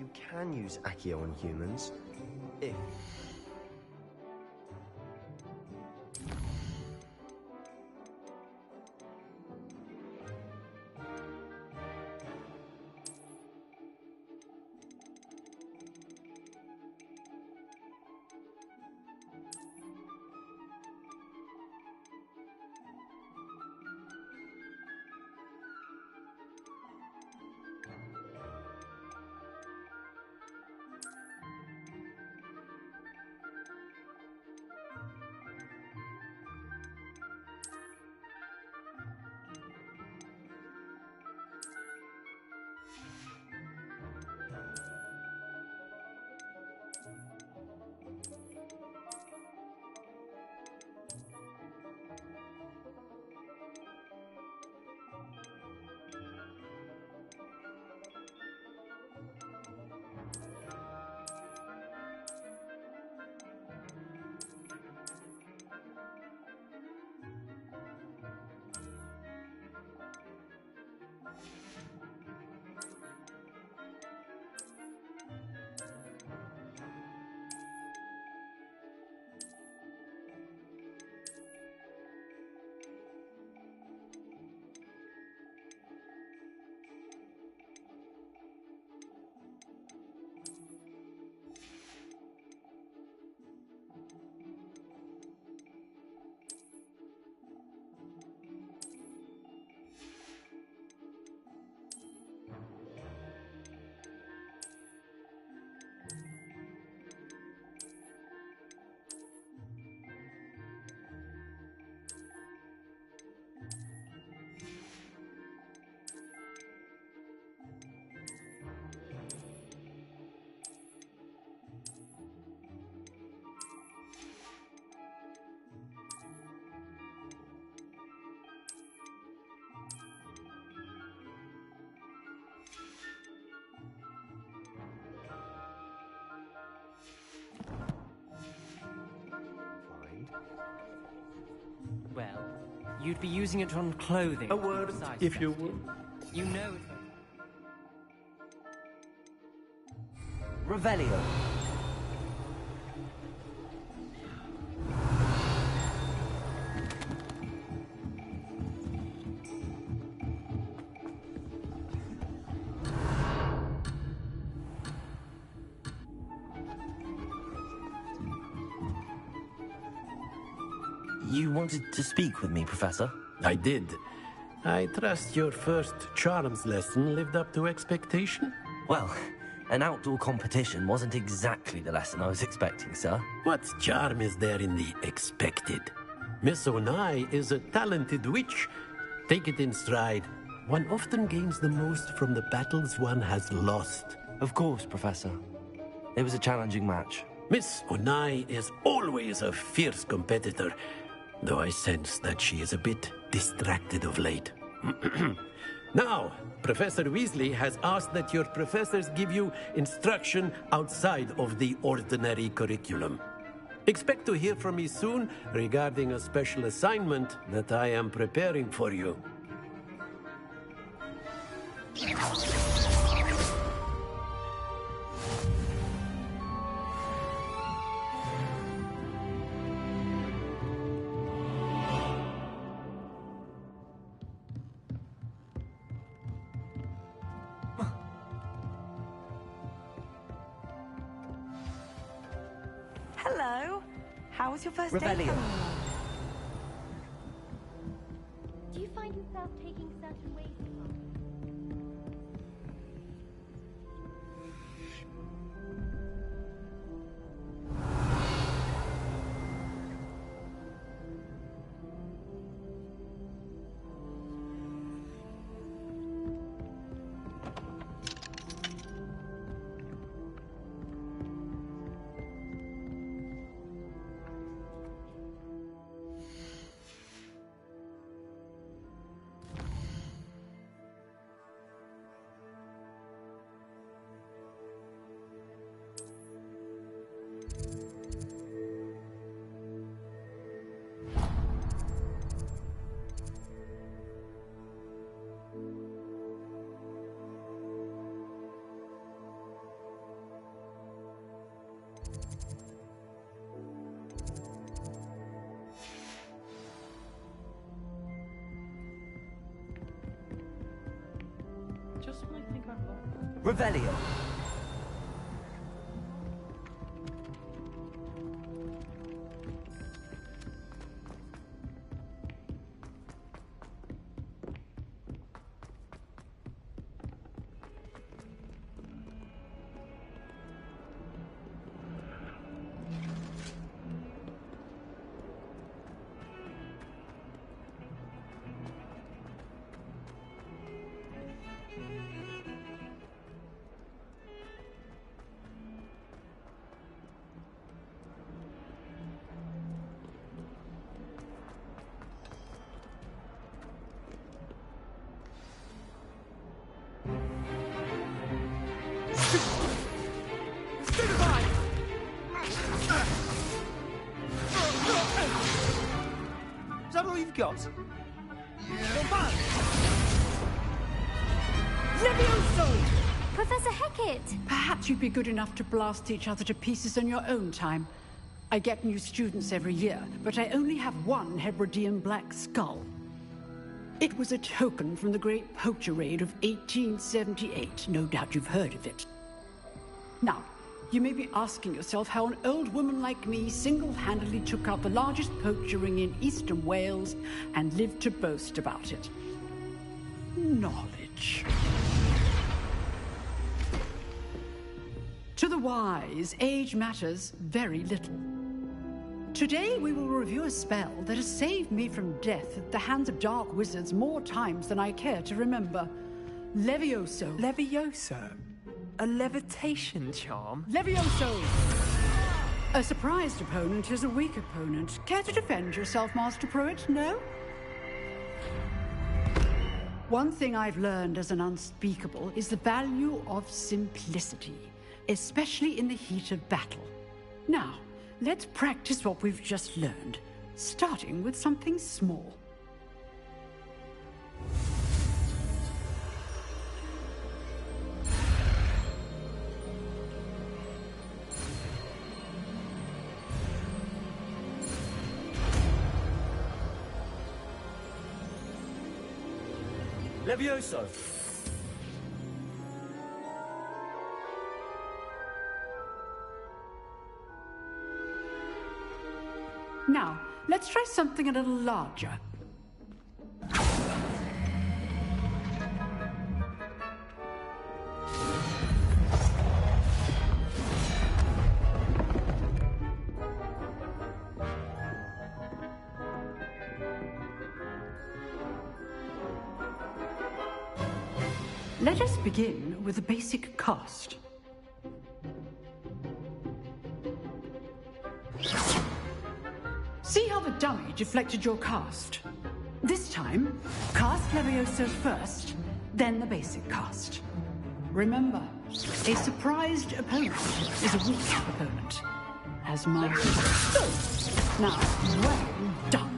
you can use Accio on humans. If... Well, you'd be using it on clothing. A word, if you would. You know it. Revelio. You wanted to speak with me, Professor? I did. I trust your first charms lesson lived up to expectation? Well, an outdoor competition wasn't exactly the lesson I was expecting, sir. What charm is there in the expected? Miss Onai is a talented witch. Take it in stride. One often gains the most from the battles one has lost. Of course, Professor. It was a challenging match. Miss Onai is always a fierce competitor, though I sense that she is a bit distracted of late. Now, Professor Weasley has asked that your professors give you instruction outside of the ordinary curriculum. Expect to hear from me soon regarding a special assignment that I am preparing for you. Hello. How was your first day Revelio. coming along? Do you find yourself taking certain ways to life? Just when I think I've got... Revelio. Is that all you've got? Levioso! Professor Hecat! Perhaps you'd be good enough to blast each other to pieces in your own time. I get new students every year, but I only have one Hebridean black skull. It was a token from the Great Poacher Raid of 1878. No doubt you've heard of it. Now, you may be asking yourself how an old woman like me single-handedly took out the largest poacher ring in eastern Wales and lived to boast about it. Knowledge. To the wise, age matters very little. Today we will review a spell that has saved me from death at the hands of dark wizards more times than I care to remember. Levioso. Levioso? A levitation charm? Levioso! A surprised opponent is a weak opponent. Care to defend yourself, Master Pruitt? No? One thing I've learned as an unspeakable is the value of simplicity, especially in the heat of battle. Now, let's practice what we've just learned, starting with something small. Levioso. Now, let's try something a little larger. Let us begin with the basic cast. See how the dummy deflected your cast? This time, cast Levioso first, then the basic cast. Remember, a surprised opponent is a weak opponent. As master. Now, well done.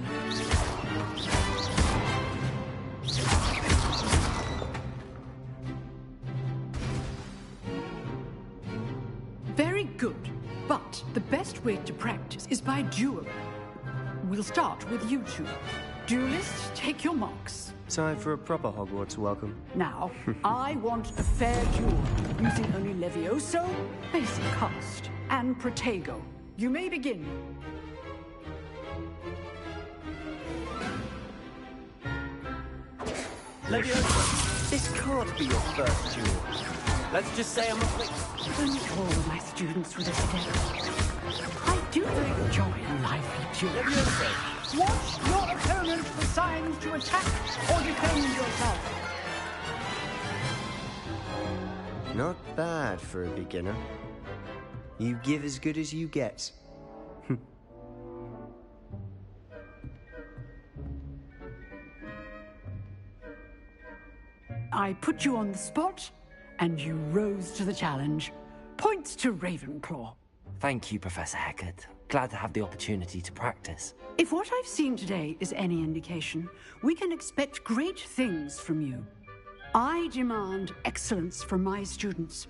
Very good, but the best way to practice is by dueling. We'll start with you two. Duelists, take your marks. Time for a proper Hogwarts welcome. Now, I want a fair duel, using only Levioso, basic cast, and Protego. You may begin. Levioso. This can't be your first duel. Let's just say I'm a quick. Don't all my students with a step. I do enjoy a lively duel. Levioso. Watch your opponent for signs to attack or defend yourself. Not bad for a beginner. You give as good as you get. I put you on the spot, and you rose to the challenge. Points to Ravenclaw. Thank you, Professor Hecat. Glad to have the opportunity to practice. If what I've seen today is any indication, we can expect great things from you. I demand excellence from my students.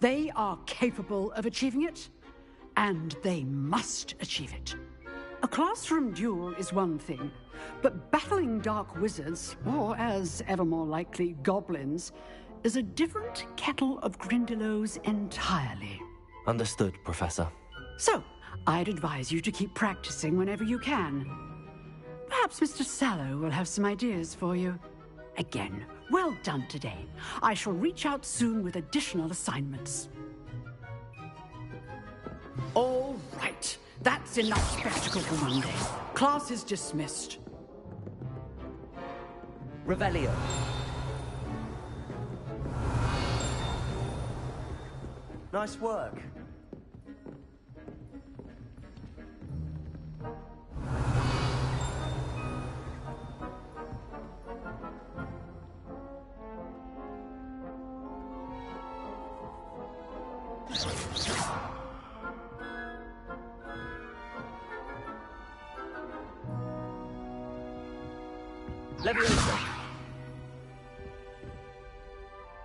They are capable of achieving it, and they must achieve it. A classroom duel is one thing, but battling dark wizards, or as ever more likely, goblins, is a different kettle of Grindylows entirely. Understood, Professor. So, I'd advise you to keep practicing whenever you can. Perhaps Mr. Sallow will have some ideas for you. Again, well done today. I shall reach out soon with additional assignments. All right. That's enough spectacle for one day. Class is dismissed. Revelio. Nice work.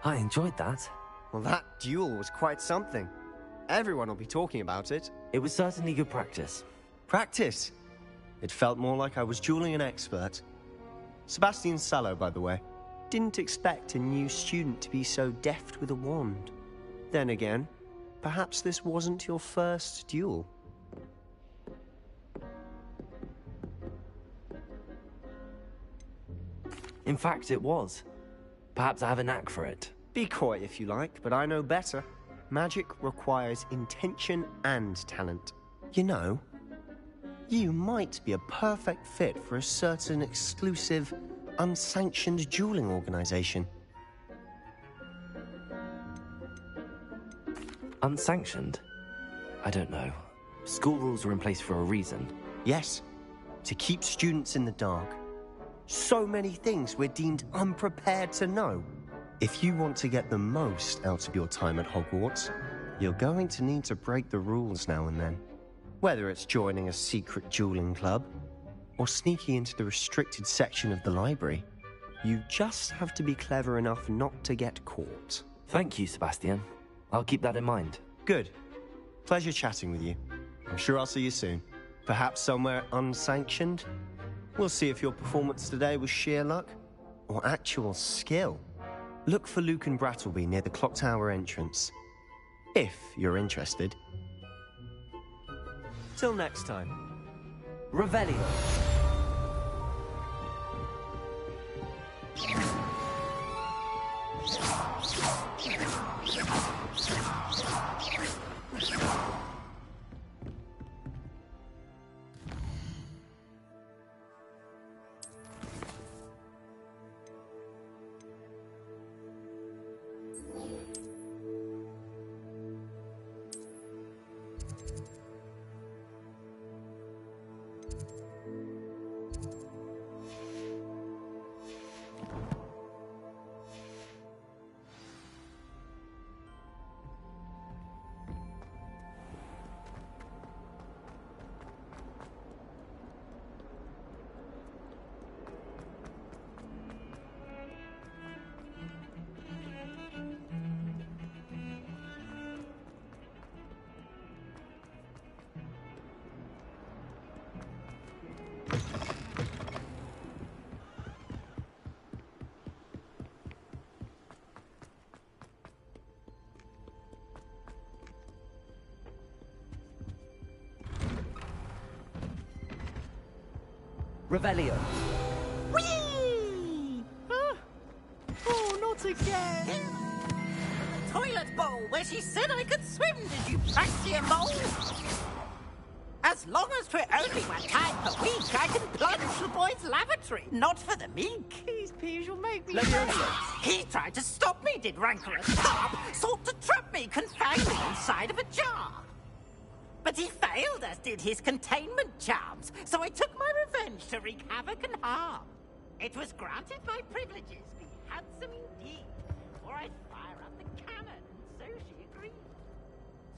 I enjoyed that. Well, that duel was quite something. Everyone will be talking about it. It was certainly good practice. Practice? It felt more like I was dueling an expert. Sebastian Sallow, by the way. Didn't expect a new student to be so deft with a wand. Then again, perhaps this wasn't your first duel. In fact, it was. Perhaps I have a knack for it. Be coy if you like, but I know better. Magic requires intention and talent. You know, you might be a perfect fit for a certain exclusive, unsanctioned dueling organization. Unsanctioned? I don't know. School rules are in place for a reason. Yes, to keep students in the dark. So many things we're deemed unprepared to know. If you want to get the most out of your time at Hogwarts, you're going to need to break the rules now and then. Whether it's joining a secret dueling club, or sneaking into the restricted section of the library, you just have to be clever enough not to get caught. Thank you, Sebastian. I'll keep that in mind. Good. Pleasure chatting with you. I'm sure I'll see you soon. Perhaps somewhere unsanctioned? We'll see if your performance today was sheer luck, or actual skill. Look for Luke and Brattleby near the clock tower entrance. If you're interested. Till next time. Revelio. Revelio. Whee! Oh, not again! The toilet bowl where she said I could swim, did you fancy a mole? As long as 'twere only 1 time per week, I can plunge the boy's lavatory, not for the meek. These peas will make me He tried to stop me, did rancorous carp, sought to trap me, confine me inside of a jar. But he failed, as did his containment charms, so I took my revenge to wreak havoc and harm. It was granted my privileges, be handsome indeed, or I'd fire up the cannon, and so she agreed.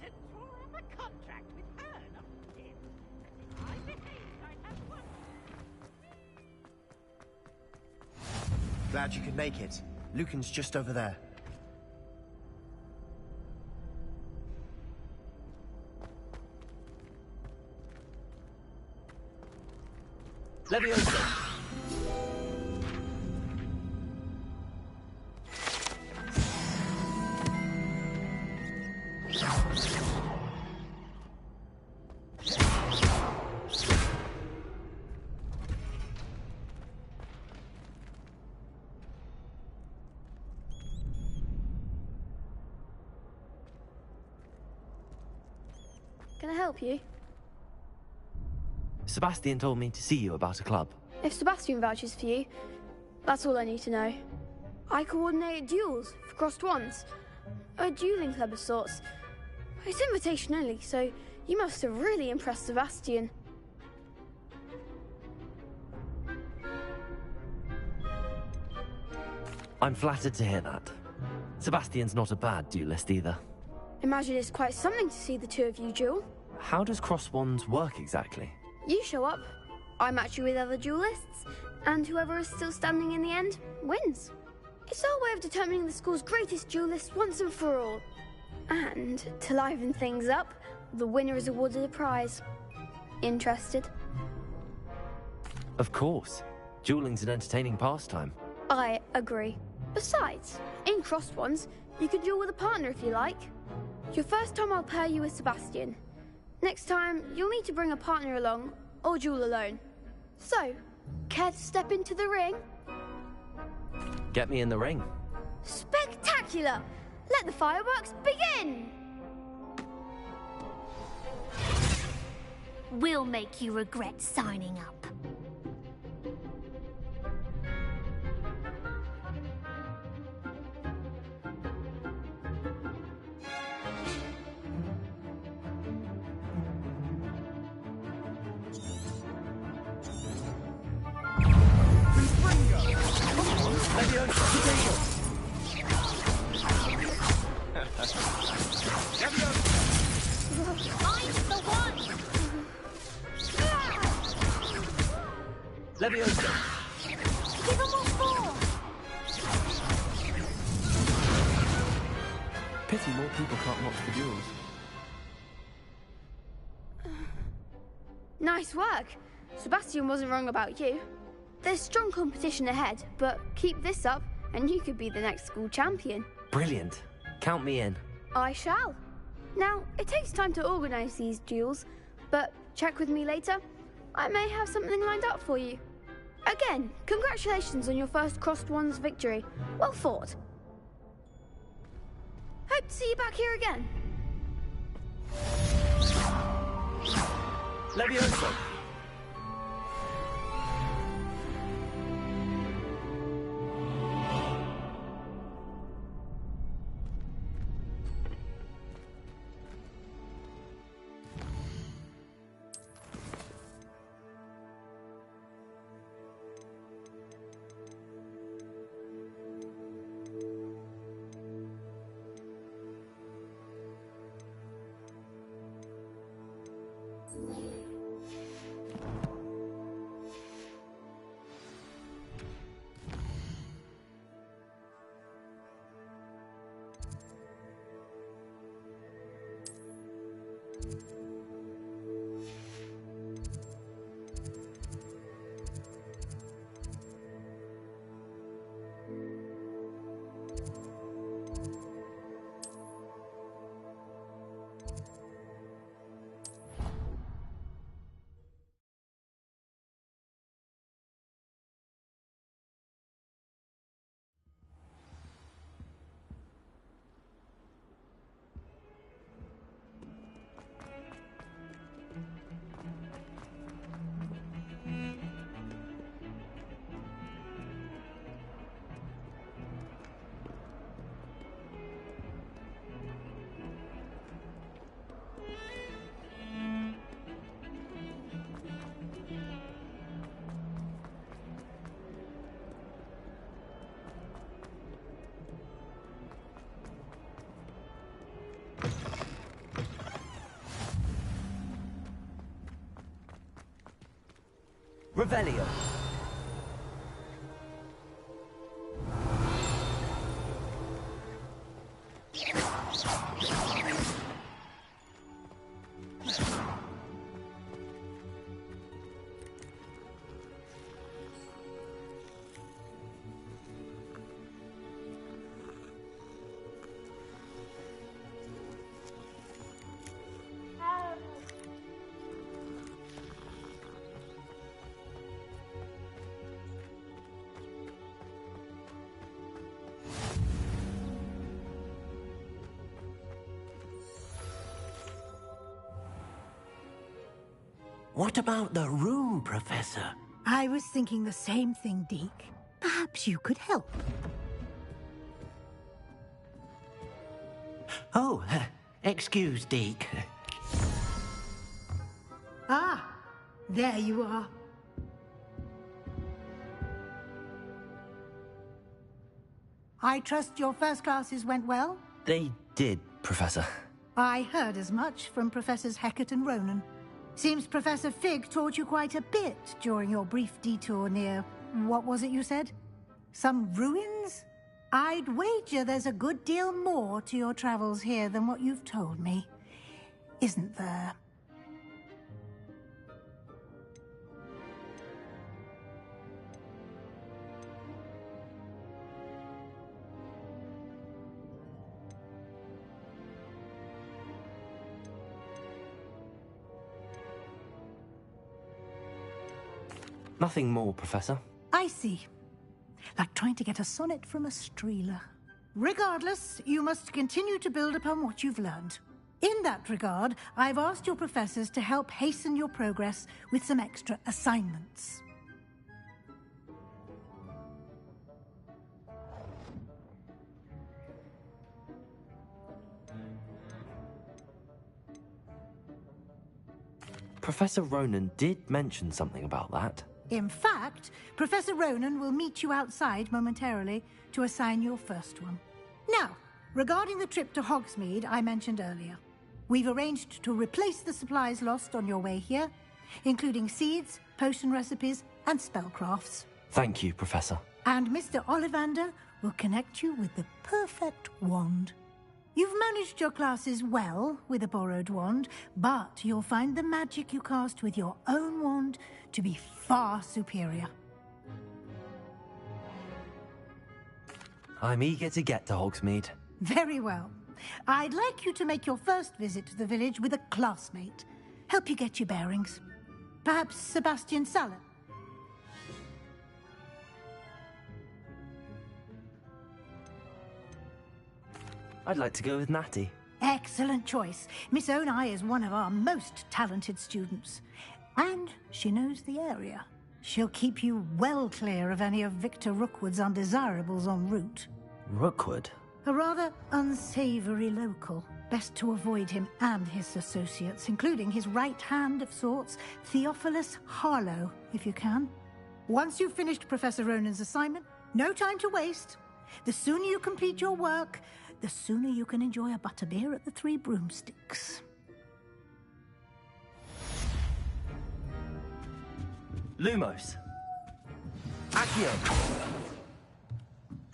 To draw up a contract with her, not with him. If I behaved, I'd have one. Glad you could make it. Lucan's just over there. Leviosa! Can I help you? Sebastian told me to see you about a club. If Sebastian vouches for you, that's all I need to know. I coordinate duels for crossed wands. A dueling club of sorts. It's invitation only, so you must have really impressed Sebastian. I'm flattered to hear that. Sebastian's not a bad duelist either. Imagine it's quite something to see the two of you duel. How does cross wands work exactly? You show up, I match you with other duelists, and whoever is still standing in the end wins. It's our way of determining the school's greatest duelist once and for all. And to liven things up, the winner is awarded a prize. Interested? Of course. Dueling's an entertaining pastime. I agree. Besides, in crossed ones, you can duel with a partner if you like. Your first time I'll pair you with Sebastian. Next time, you'll need to bring a partner along, or duel alone. So, care to step into the ring? Get me in the ring. Spectacular! Let the fireworks begin! We'll make you regret signing up. Leviosa! Give 'em all four! Pity more people can't watch the duels. Nice work. Sebastian wasn't wrong about you. There's strong competition ahead, but keep this up and you could be the next school champion. Brilliant. Count me in. I shall. Now, it takes time to organise these duels, but check with me later. I may have something lined up for you. Again, congratulations on your first crossed wands victory. Well fought. Hope to see you back here again. Leviosa! Revelio. What about the room, Professor? I was thinking the same thing, Deke. Perhaps you could help. Oh, excuse, Deke. Ah, there you are. I trust your first classes went well? They did, Professor. I heard as much from Professors Hecat and Ronan. Seems Professor Fig taught you quite a bit during your brief detour near... what was it you said? Some ruins? I'd wager there's a good deal more to your travels here than what you've told me. Isn't there? Nothing more, Professor. I see. Like trying to get a sonnet from a streeler. Regardless, you must continue to build upon what you've learned. In that regard, I've asked your professors to help hasten your progress with some extra assignments. Professor Ronan did mention something about that. In fact, Professor Ronan will meet you outside momentarily to assign your first one. Now, regarding the trip to Hogsmeade I mentioned earlier, we've arranged to replace the supplies lost on your way here, including seeds, potion recipes, and spellcrafts. Thank you, Professor. And Mr. Ollivander will connect you with the perfect wand. You've managed your classes well with a borrowed wand, but you'll find the magic you cast with your own wand to be far superior. I'm eager to get to Hogsmeade. Very well. I'd like you to make your first visit to the village with a classmate. Help you get your bearings. Perhaps Sebastian Sallet. I'd like to go with Natty. Excellent choice. Miss Onai is one of our most talented students. And she knows the area. She'll keep you well clear of any of Victor Rookwood's undesirables en route. Rookwood? A rather unsavory local. Best to avoid him and his associates, including his right hand of sorts, Theophilus Harlow, if you can. Once you've finished Professor Ronan's assignment, no time to waste. The sooner you complete your work, the sooner you can enjoy a butterbeer at the Three Broomsticks. Lumos. Accio.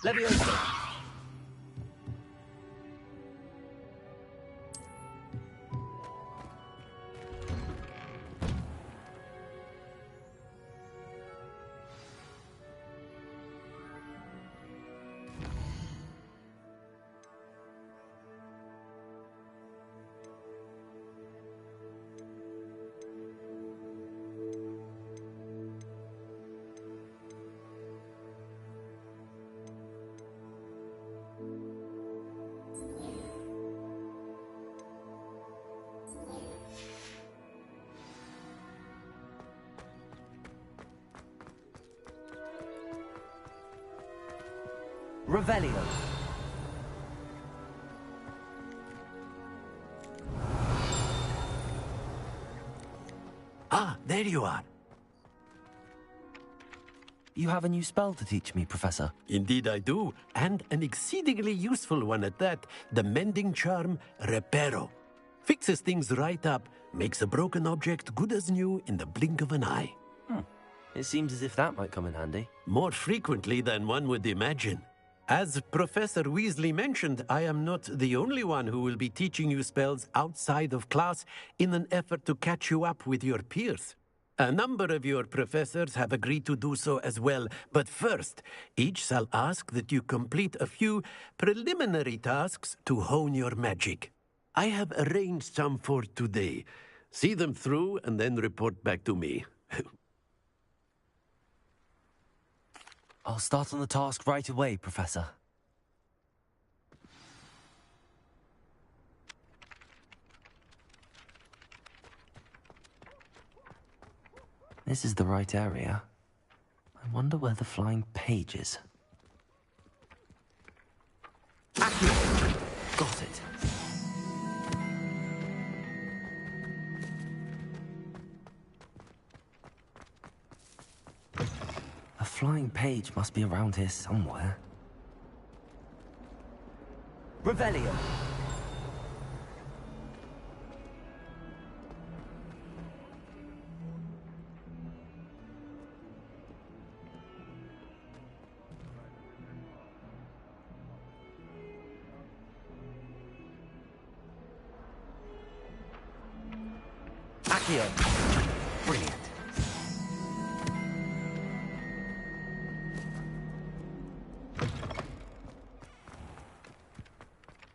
Levioso. Revelio. Ah, there you are. You have a new spell to teach me, Professor. Indeed I do, and an exceedingly useful one at that. The mending charm, Reparo. Fixes things right up, makes a broken object good as new in the blink of an eye. It seems as if that might come in handy. More frequently than one would imagine. As Professor Weasley mentioned, I am not the only one who will be teaching you spells outside of class in an effort to catch you up with your peers. A number of your professors have agreed to do so as well, but first, each shall ask that you complete a few preliminary tasks to hone your magic. I have arranged some for today. See them through and then report back to me. I'll start on the task right away, Professor. This is the right area. I wonder where the flying page is. Accio! Got it. A flying page must be around here somewhere. Revelio! Accio! Brilliant.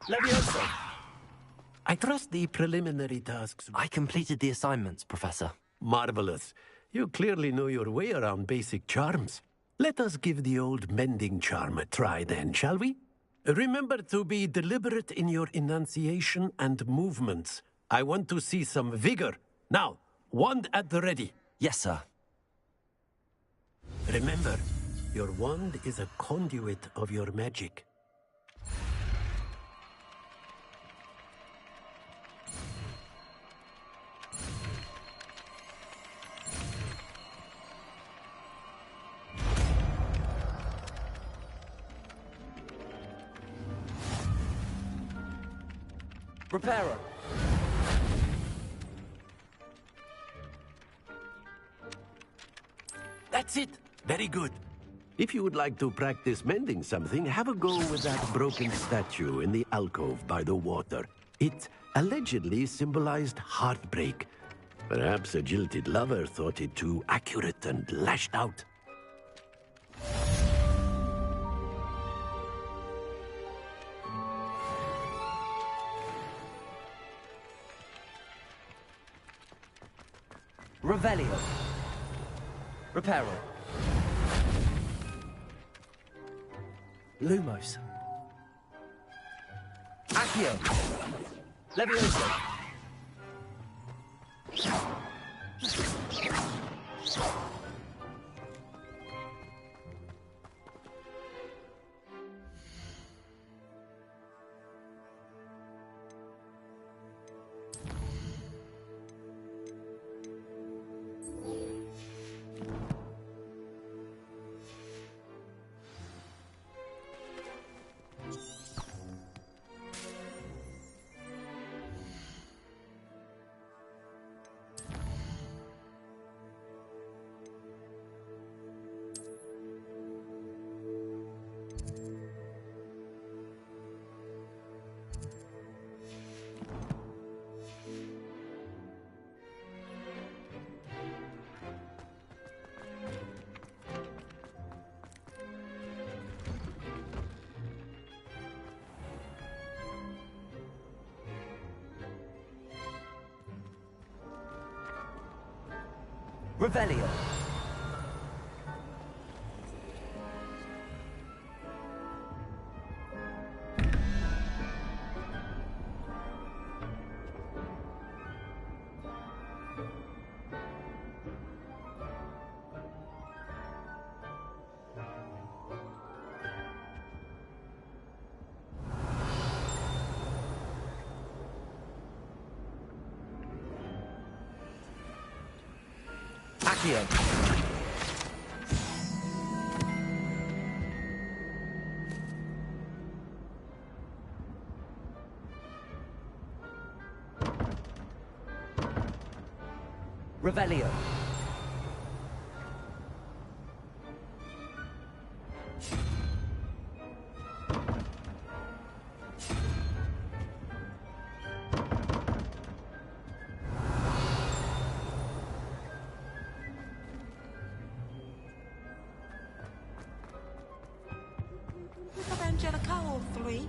Levioso! I trust the preliminary tasks. I completed the assignments, Professor. Marvelous. You clearly know your way around basic charms. Let us give the old mending charm a try then, shall we? Remember to be deliberate in your enunciation and movements. I want to see some vigor. Now, wand at the ready. Yes, sir. Remember, your wand is a conduit of your magic. Reparo! That's it. Very good. If you would like to practice mending something, have a go with that broken statue in the alcove by the water. It allegedly symbolized heartbreak. Perhaps a jilted lover thought it too accurate and lashed out. Revelio. Reparo. Lumos. Accio. Levioso. Revelio. Accio. Revelio. Of Angelica, all three.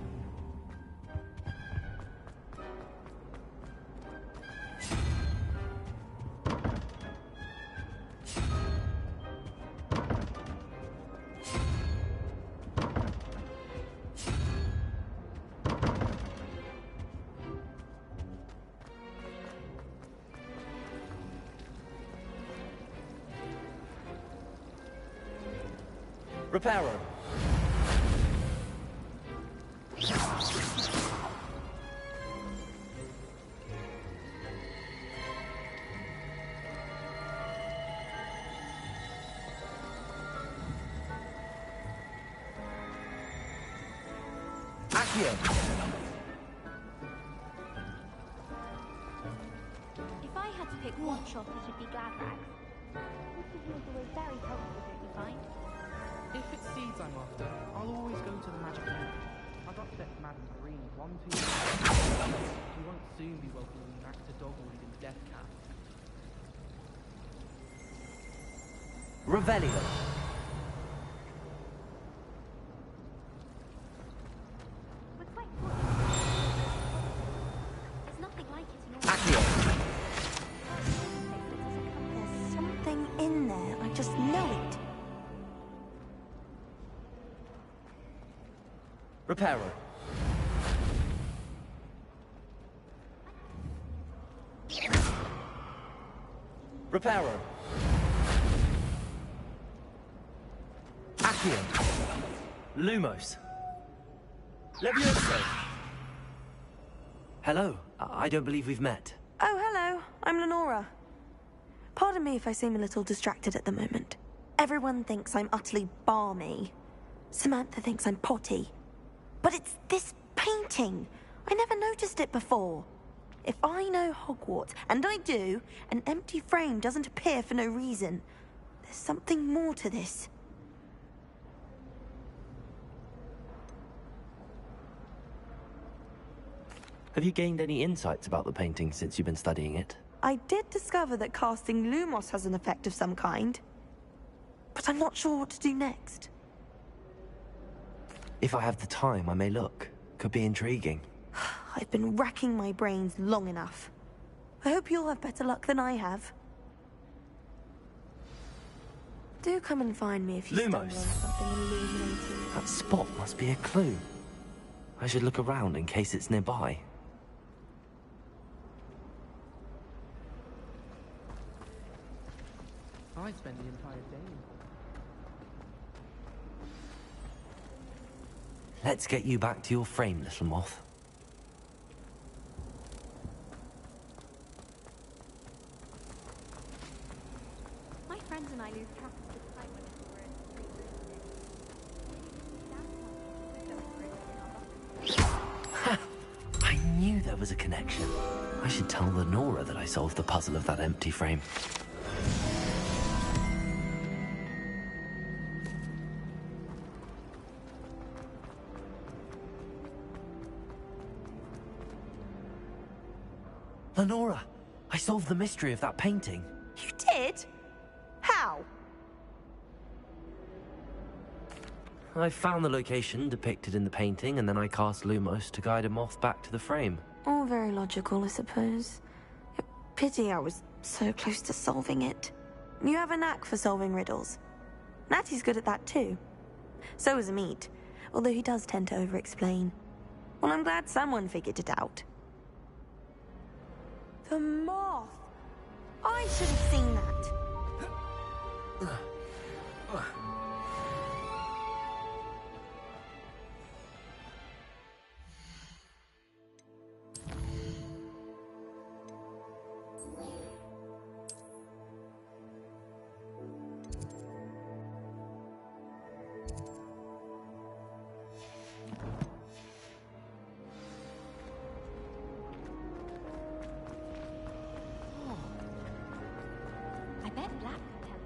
Reparo. Accio. If I had to pick one shop, it should be Glad Rags. This is always very helpful, don't you find? If it's seeds I'm after, I'll always go to the magic room. I've upset Madam Green one too many times. She won't soon be welcoming me back to Dogwood in Death Cap. Revelio. We're quite fortunate. There's nothing like it in all. Accio. There's something in there. I just know it. Reparo. Reparo. Accio. Lumos. Levioso. Hello. I don't believe we've met. Oh, hello. I'm Lenora. Pardon me if I seem a little distracted at the moment. Everyone thinks I'm utterly balmy. Samantha thinks I'm potty. But it's this painting. I never noticed it before. If I know Hogwarts, and I do, an empty frame doesn't appear for no reason. There's something more to this. Have you gained any insights about the painting since you've been studying it? I did discover that casting Lumos has an effect of some kind. But I'm not sure what to do next. If I have the time, I may look. Could be intriguing. I've been racking my brains long enough. I hope you'll have better luck than I have. Do come and find me if you stumble on Lumos. something illuminating. That spot must be a clue. I should look around in case it's nearby. I spent the entire day. Let's get you back to your frame, little moth. My friends and I lose track of the time whenever we're in the street room. I knew there was a connection. I should tell Lenora that I solved the puzzle of that empty frame. Lenora, I solved the mystery of that painting. You did? How? I found the location depicted in the painting, and then I cast Lumos to guide a moth back to the frame. All very logical, I suppose. Pity I was so close to solving it. You have a knack for solving riddles. Natty's good at that too. So is Amit, although he does tend to over-explain. Well, I'm glad someone figured it out. The moth! I should have seen that. I bet Black can help.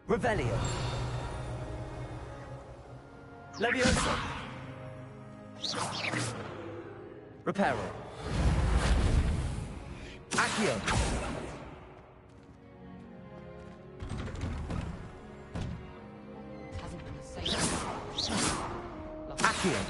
Revelio. Levioso. Reparo. Accio. Hasn't been the same. Accio.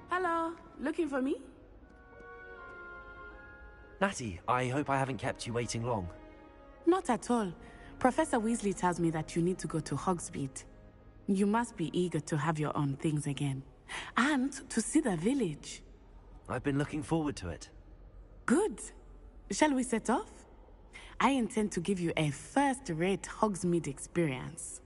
Hello, looking for me? Natty, I hope I haven't kept you waiting long. Not at all. Professor Weasley tells me that you need to go to Hogsmeade. You must be eager to have your own things again. And to see the village. I've been looking forward to it. Good. Shall we set off? I intend to give you a first-rate Hogsmeade experience.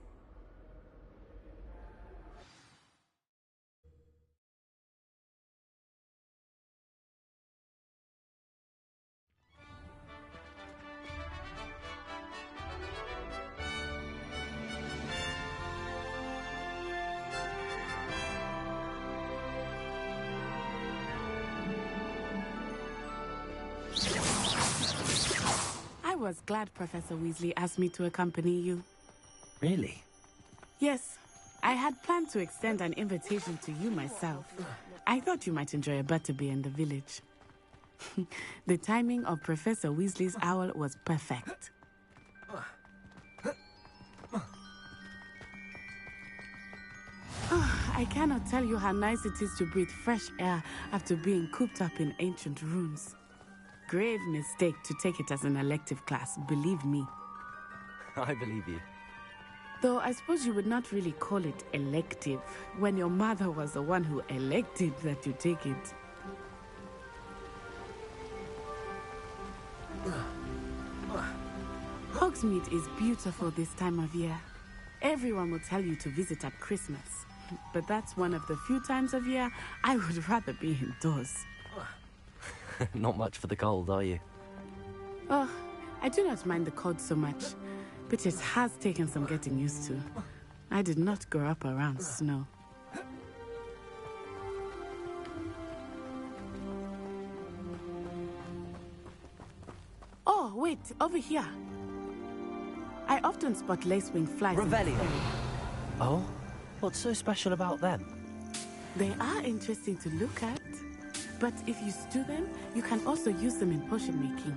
I was glad Professor Weasley asked me to accompany you. Really? Yes. I had planned to extend an invitation to you myself. I thought you might enjoy a butterbeer in the village. The timing of Professor Weasley's owl was perfect. I cannot tell you how nice it is to breathe fresh air after being cooped up in ancient rooms. Grave mistake to take it as an elective class, believe me. I believe you. Though I suppose you would not really call it elective when your mother was the one who elected that you take it. Hogsmeade is beautiful this time of year. Everyone will tell you to visit at Christmas. But that's one of the few times of year I would rather be indoors. Not much for the cold, are you? Oh, I do not mind the cold so much, but it has taken some getting used to. I did not grow up around snow. Oh, wait, over here. I often spot lacewing flies. Revelio. Oh? What's so special about them? They are interesting to look at, but if you stew them, you can also use them in potion making.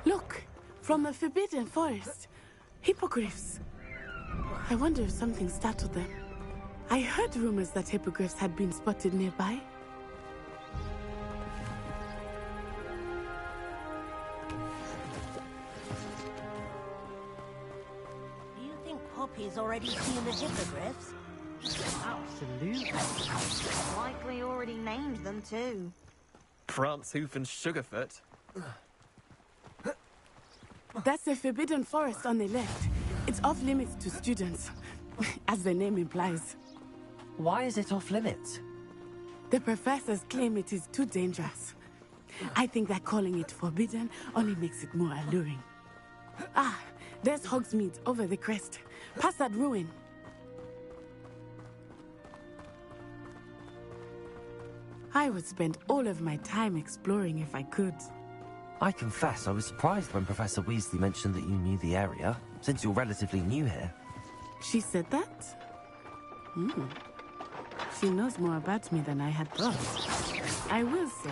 Look, from the Forbidden Forest, hippogriffs. I wonder if something startled them. I heard rumors that hippogriffs had been spotted nearby. Do you think Poppy's already seen the hippogriffs? Absolutely. Likely already named them too. Prancehoof and Sugarfoot. That's the Forbidden Forest on the left. It's off limits to students, as the name implies. Why is it off limits? The professors claim it is too dangerous. I think that calling it forbidden only makes it more alluring. Ah, there's Hogsmeade over the crest. Past that ruin. I would spend all of my time exploring if I could. I confess I was surprised when Professor Weasley mentioned that you knew the area, since you're relatively new here. She said that? She knows more about me than I had thought. I will say,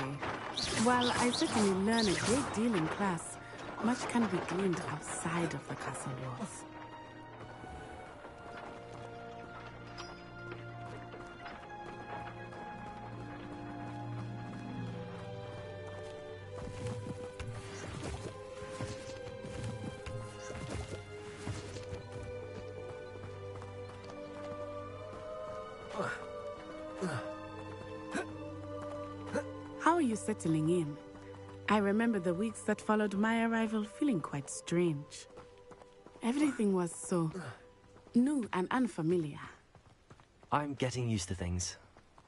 while I certainly learn a great deal in class, much can be gleaned outside of the castle walls. How are you settling in? I remember the weeks that followed my arrival feeling quite strange. Everything was so new and unfamiliar. I'm getting used to things.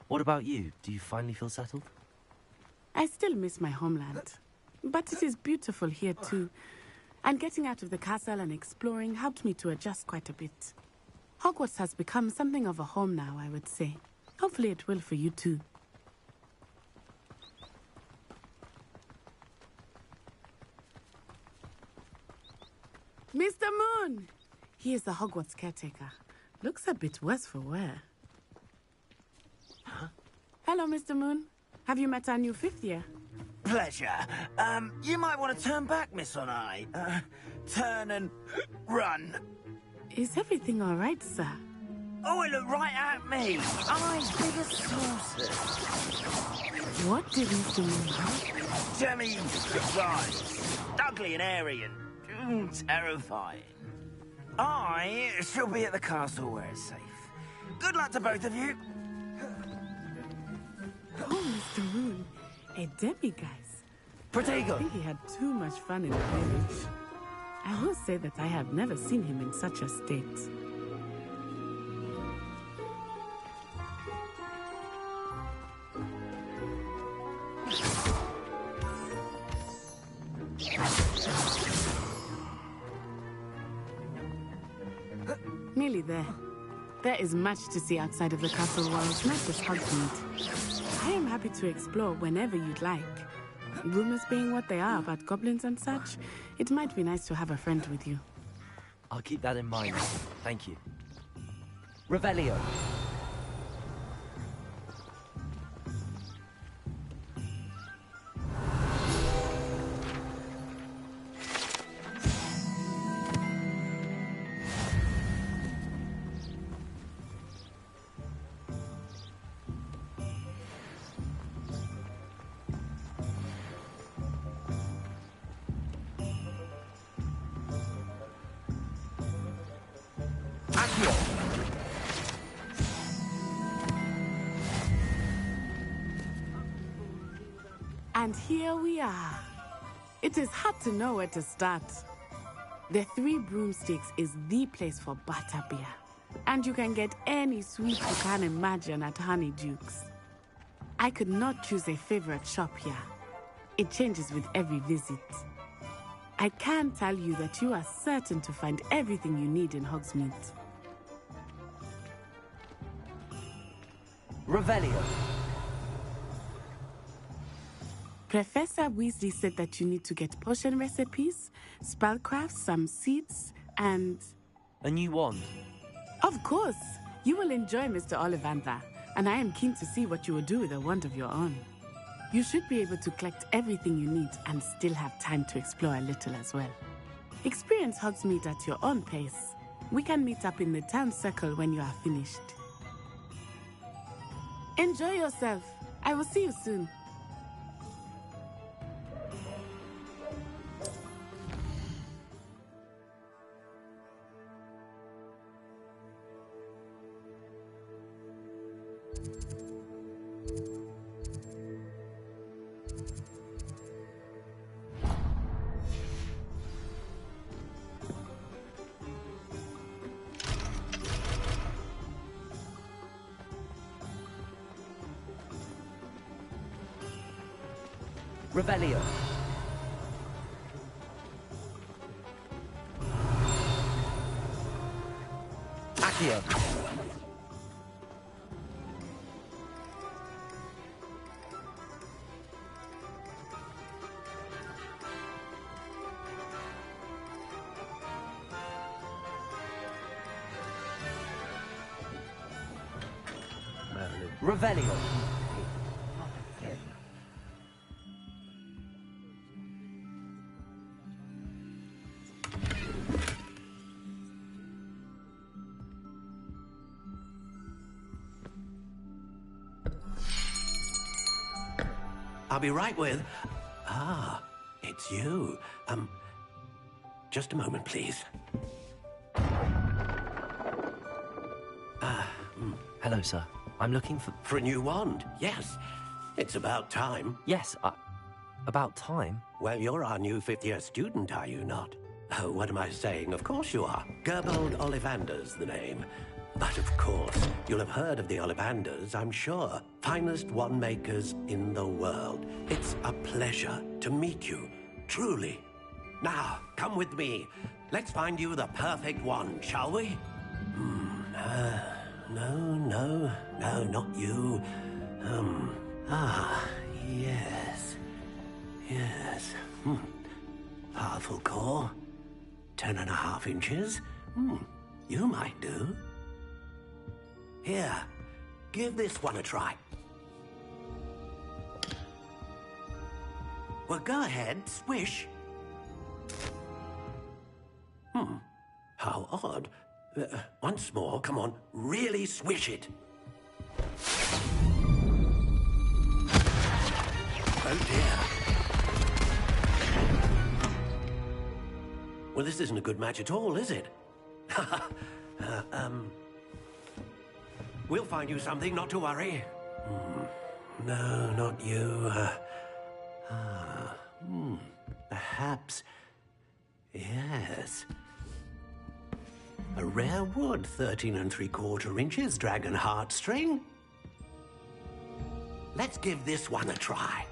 What about you? Do you finally feel settled? I still miss my homeland, but it is beautiful here too. And getting out of the castle and exploring helped me to adjust quite a bit. Hogwarts has become something of a home now, I would say. Hopefully it will for you too. Mr. Moon! He is the Hogwarts caretaker. Looks a bit worse for wear. Huh? Hello, Mr. Moon. Have you met our new 5th year? Pleasure. You might want to turn back, Miss Onai. Turn and run. Is everything all right, sir? Oh, it looked right at me. Eyes big as saucers. What did Mr. Moon? Jemmy, surprise. Ugly and airy and terrifying. I shall be at the castle where it's safe. Good luck to both of you. Oh, Mr. Moon, a demiguise. Protego. I think he had too much fun in the village. I will say that I have never seen him in such a state. Nearly there. There is much to see outside of the castle walls, not just Hogsmeade. I am happy to explore whenever you'd like. Rumors being what they are about goblins and such, it might be nice to have a friend with you. I'll keep that in mind. Thank you. Revelio. And here we are. It is hard to know where to start. The Three Broomsticks is the place for butterbeer. And you can get any sweet you can imagine at Honeyduke's. I could not choose a favorite shop here. It changes with every visit. I can tell you that you are certain to find everything you need in Hogsmeade. Revelio. Professor Weasley said that you need to get potion recipes, spellcrafts, some seeds, and... A new wand? Of course! You will enjoy Mr. Ollivander, and I am keen to see what you will do with a wand of your own. You should be able to collect everything you need and still have time to explore a little as well. Experience Hogsmeade at your own pace. We can meet up in the town circle when you are finished. Enjoy yourself. I will see you soon. Revelio. Accio. Revelio. I'll be right with... Ah, it's you. Just a moment, please. Hello, sir. I'm looking for... For a new wand, yes. It's about time. Yes, about time? Well, you're our new 5th-year student, are you not? Oh, what am I saying? Of course you are. Gerbold Ollivander's the name. But of course, you'll have heard of the Ollivanders, I'm sure. Finest wand makers in the world. It's a pleasure to meet you, truly. Now, come with me. Let's find you the perfect wand, shall we? No, not you. Yes. Powerful core. 10.5 inches. You might do. Here, give this one a try. Well, go ahead, swish. How odd. Once more, come on, really swish it. Oh dear. Well, this isn't a good match at all, is it? We'll find you something, not to worry. No, not you. Perhaps. Yes. A rare wood, 13 3/4 inches, dragon heartstring. Let's give this one a try.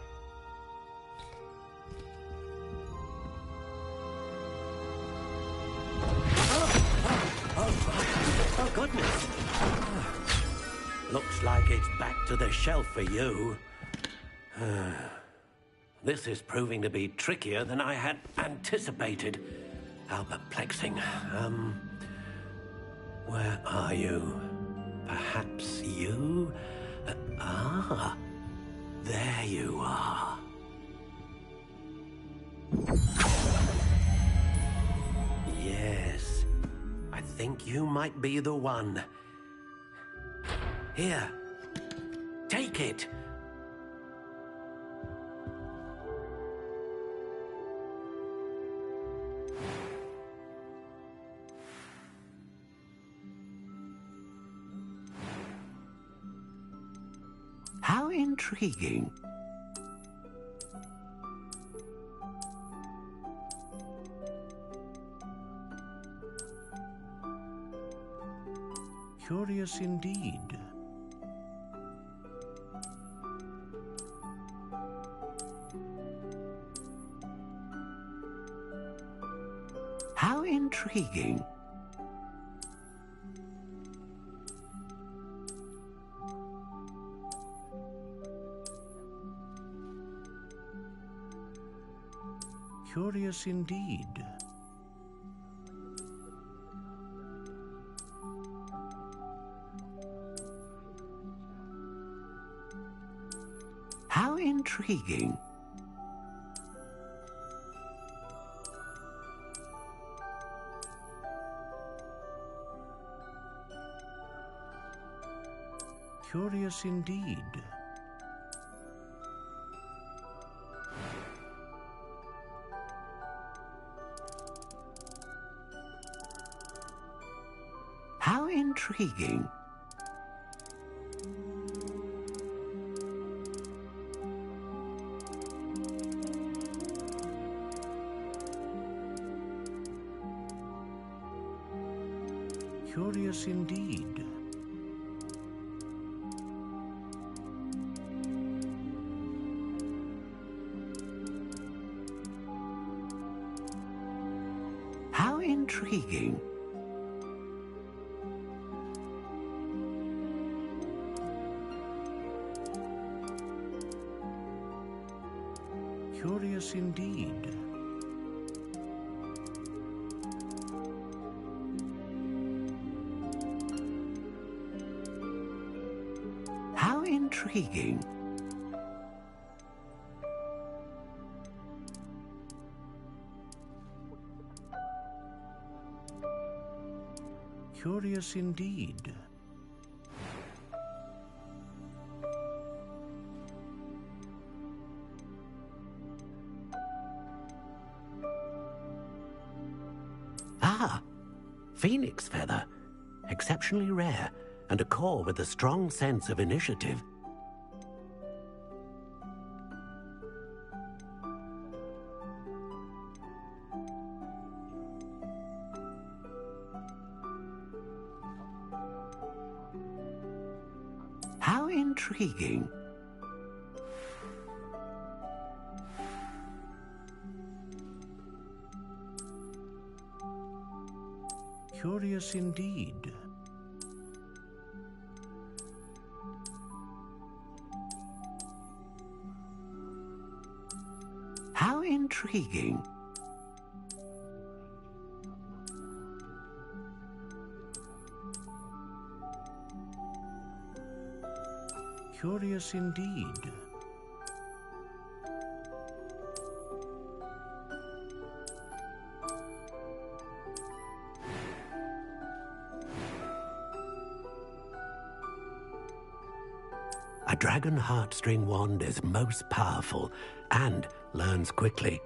Oh, goodness. Looks like it's back to the shelf for you. This is proving to be trickier than I had anticipated. How perplexing. Where are you? Perhaps you? There you are. Yes, I think you might be the one. Here, take it. How intriguing. Curious indeed. How intriguing. Curious indeed. How intriguing. Curious indeed. How intriguing. Curious indeed. How intriguing. Curious indeed. How intriguing. Curious indeed. Ah, phoenix feather. Exceptionally rare, and a core with a strong sense of initiative. How intriguing. Curious indeed. How intriguing. Curious indeed. dragon heartstring wand is most powerful and learns quickly.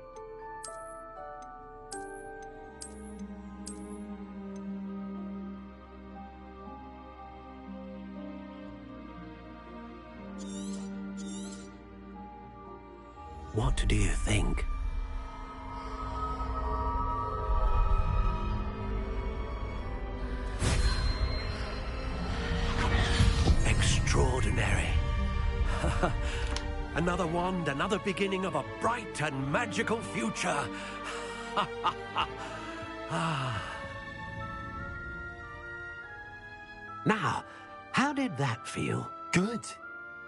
What do you think? Extraordinary. Another wand, another beginning of a bright and magical future. Now, how did that feel? Good.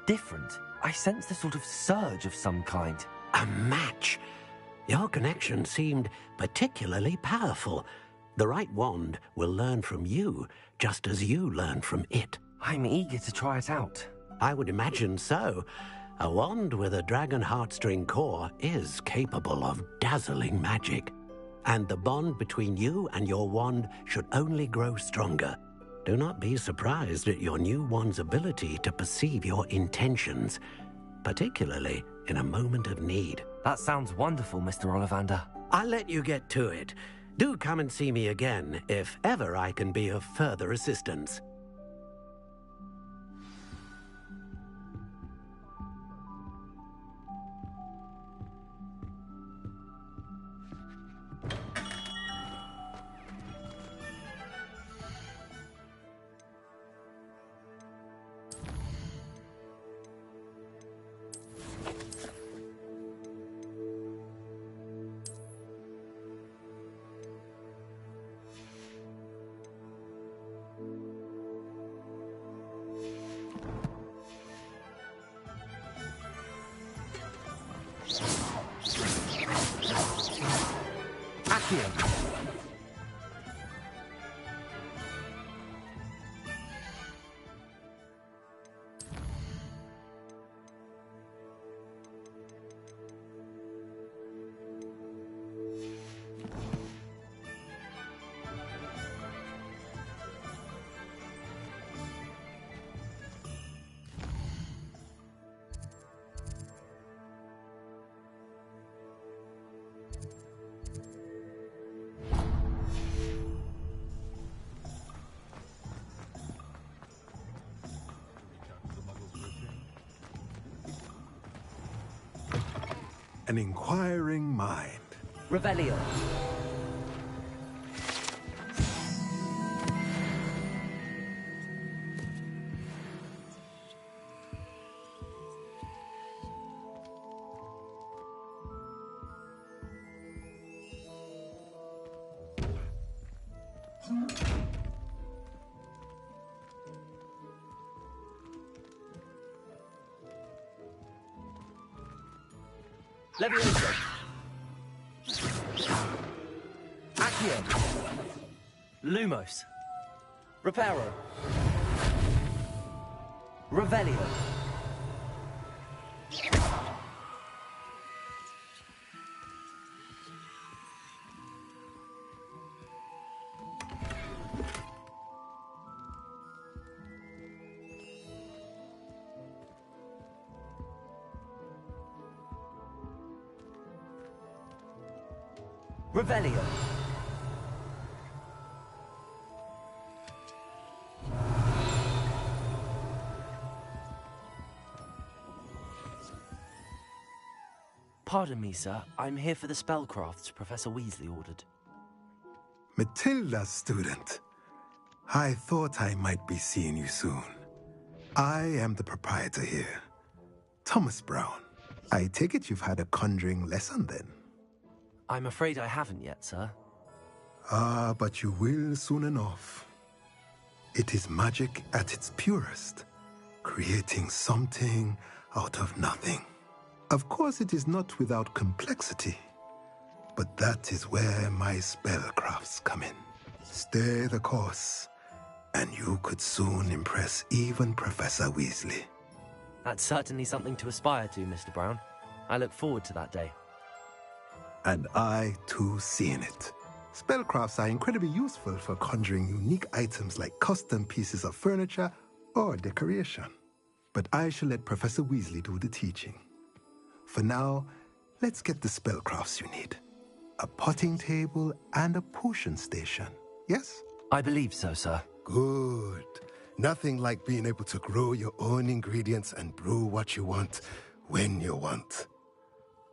Different. I sensed a sort of surge of some kind. A match. Your connection seemed particularly powerful. The right wand will learn from you, just as you learn from it. I'm eager to try it out. I would imagine so. A wand with a dragon heartstring core is capable of dazzling magic. And the bond between you and your wand should only grow stronger. Do not be surprised at your new wand's ability to perceive your intentions, particularly in a moment of need. That sounds wonderful, Mr. Ollivander. I'll let you get to it. Do come and see me again if ever I can be of further assistance. An inquiring mind. Revelio. Levioso. Accio. Lumos. Reparo. Revelio. Revelio. Pardon me, sir. I'm here for the spellcrafts Professor Weasley ordered. Matilda's student. I thought I might be seeing you soon. I am the proprietor here, Thomas Brown. I take it you've had a conjuring lesson then? I'm afraid I haven't yet, sir. Ah, but you will soon enough. It is magic at its purest, creating something out of nothing. Of course, it is not without complexity, but that is where my spellcrafts come in. Stay the course, and you could soon impress even Professor Weasley. That's certainly something to aspire to, Mr. Brown. I look forward to that day. And I, too, seen it. Spellcrafts are incredibly useful for conjuring unique items like custom pieces of furniture or decoration. but I shall let Professor Weasley do the teaching. For now, let's get the spellcrafts you need. A potting table and a potion station, yes? I believe so, sir. Good. Nothing like being able to grow your own ingredients and brew what you want, when you want.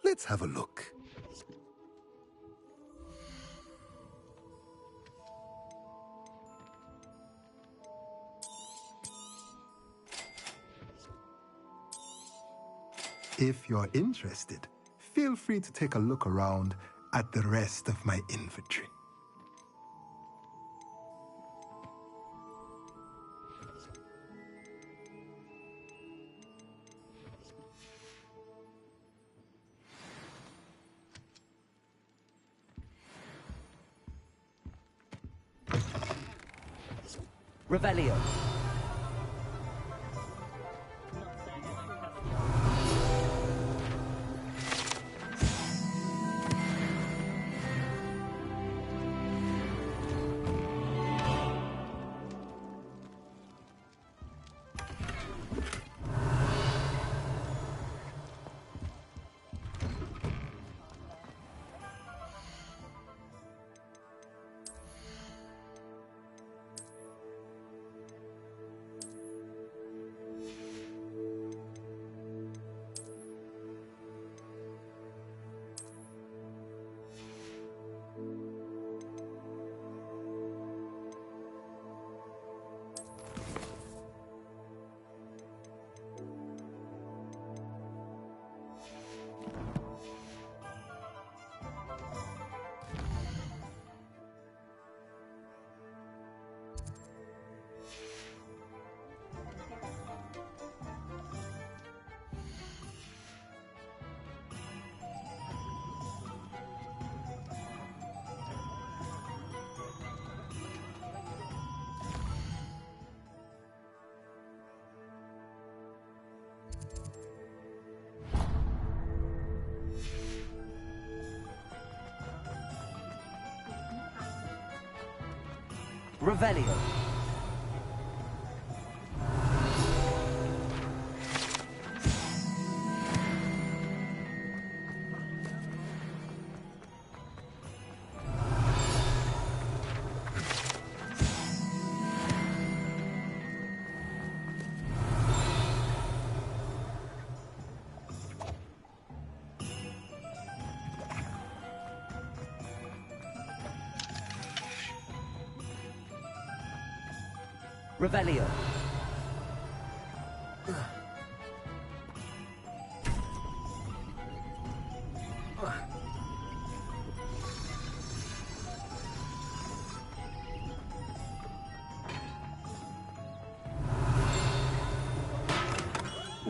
Let's have a look. If you're interested, feel free to take a look around at the rest of my inventory. Revelio. Revelio. Revelio.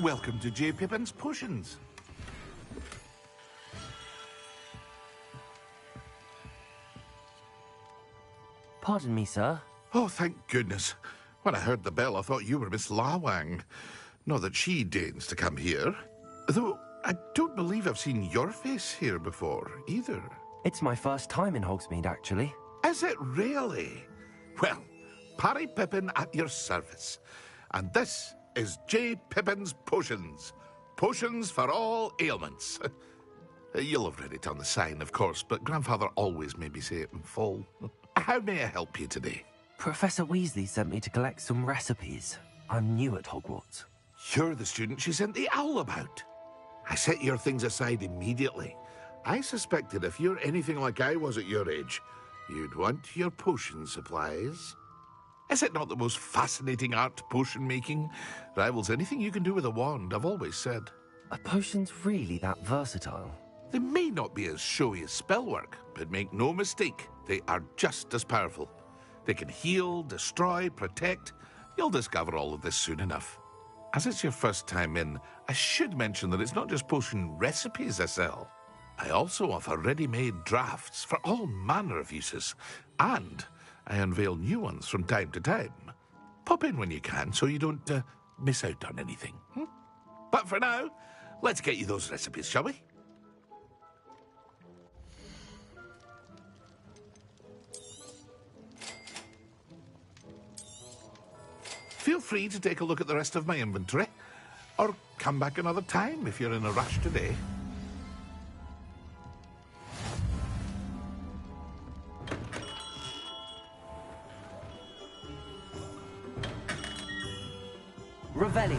Welcome to J. Pippin's Potions. Pardon me, sir. Oh, thank goodness. When I heard the bell, I thought you were Miss Lawang. Not that she deigns to come here. Though, I don't believe I've seen your face here before, either. It's my first time in Hogsmeade, actually. Is it really? Well, Parry Pippin at your service. And this is J. Pippin's Potions. Potions for all ailments. You'll have read it on the sign, of course, but Grandfather always made me say it in full. How may I help you today? Professor Weasley sent me to collect some recipes. I'm new at Hogwarts. You're the student she sent the owl about. I set your things aside immediately. I suspected if you're anything like I was at your age, you'd want your potion supplies. Is it not the most fascinating art, potion making? Rivals anything you can do with a wand, I've always said. Are potions really that versatile? They may not be as showy as spellwork, but make no mistake, they are just as powerful. They can heal, destroy, protect. You'll discover all of this soon enough. As it's your first time in, I should mention that it's not just potion recipes I sell. I also offer ready-made drafts for all manner of uses, and I unveil new ones from time to time. Pop in when you can so you don't miss out on anything. But for now, let's get you those recipes, shall we? Feel free to take a look at the rest of my inventory. Or come back another time if you're in a rush today. Revelio.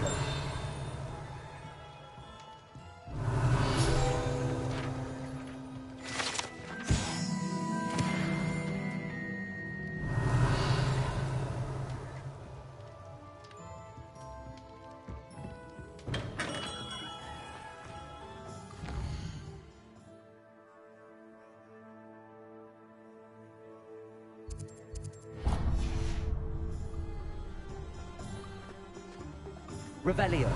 Revelio.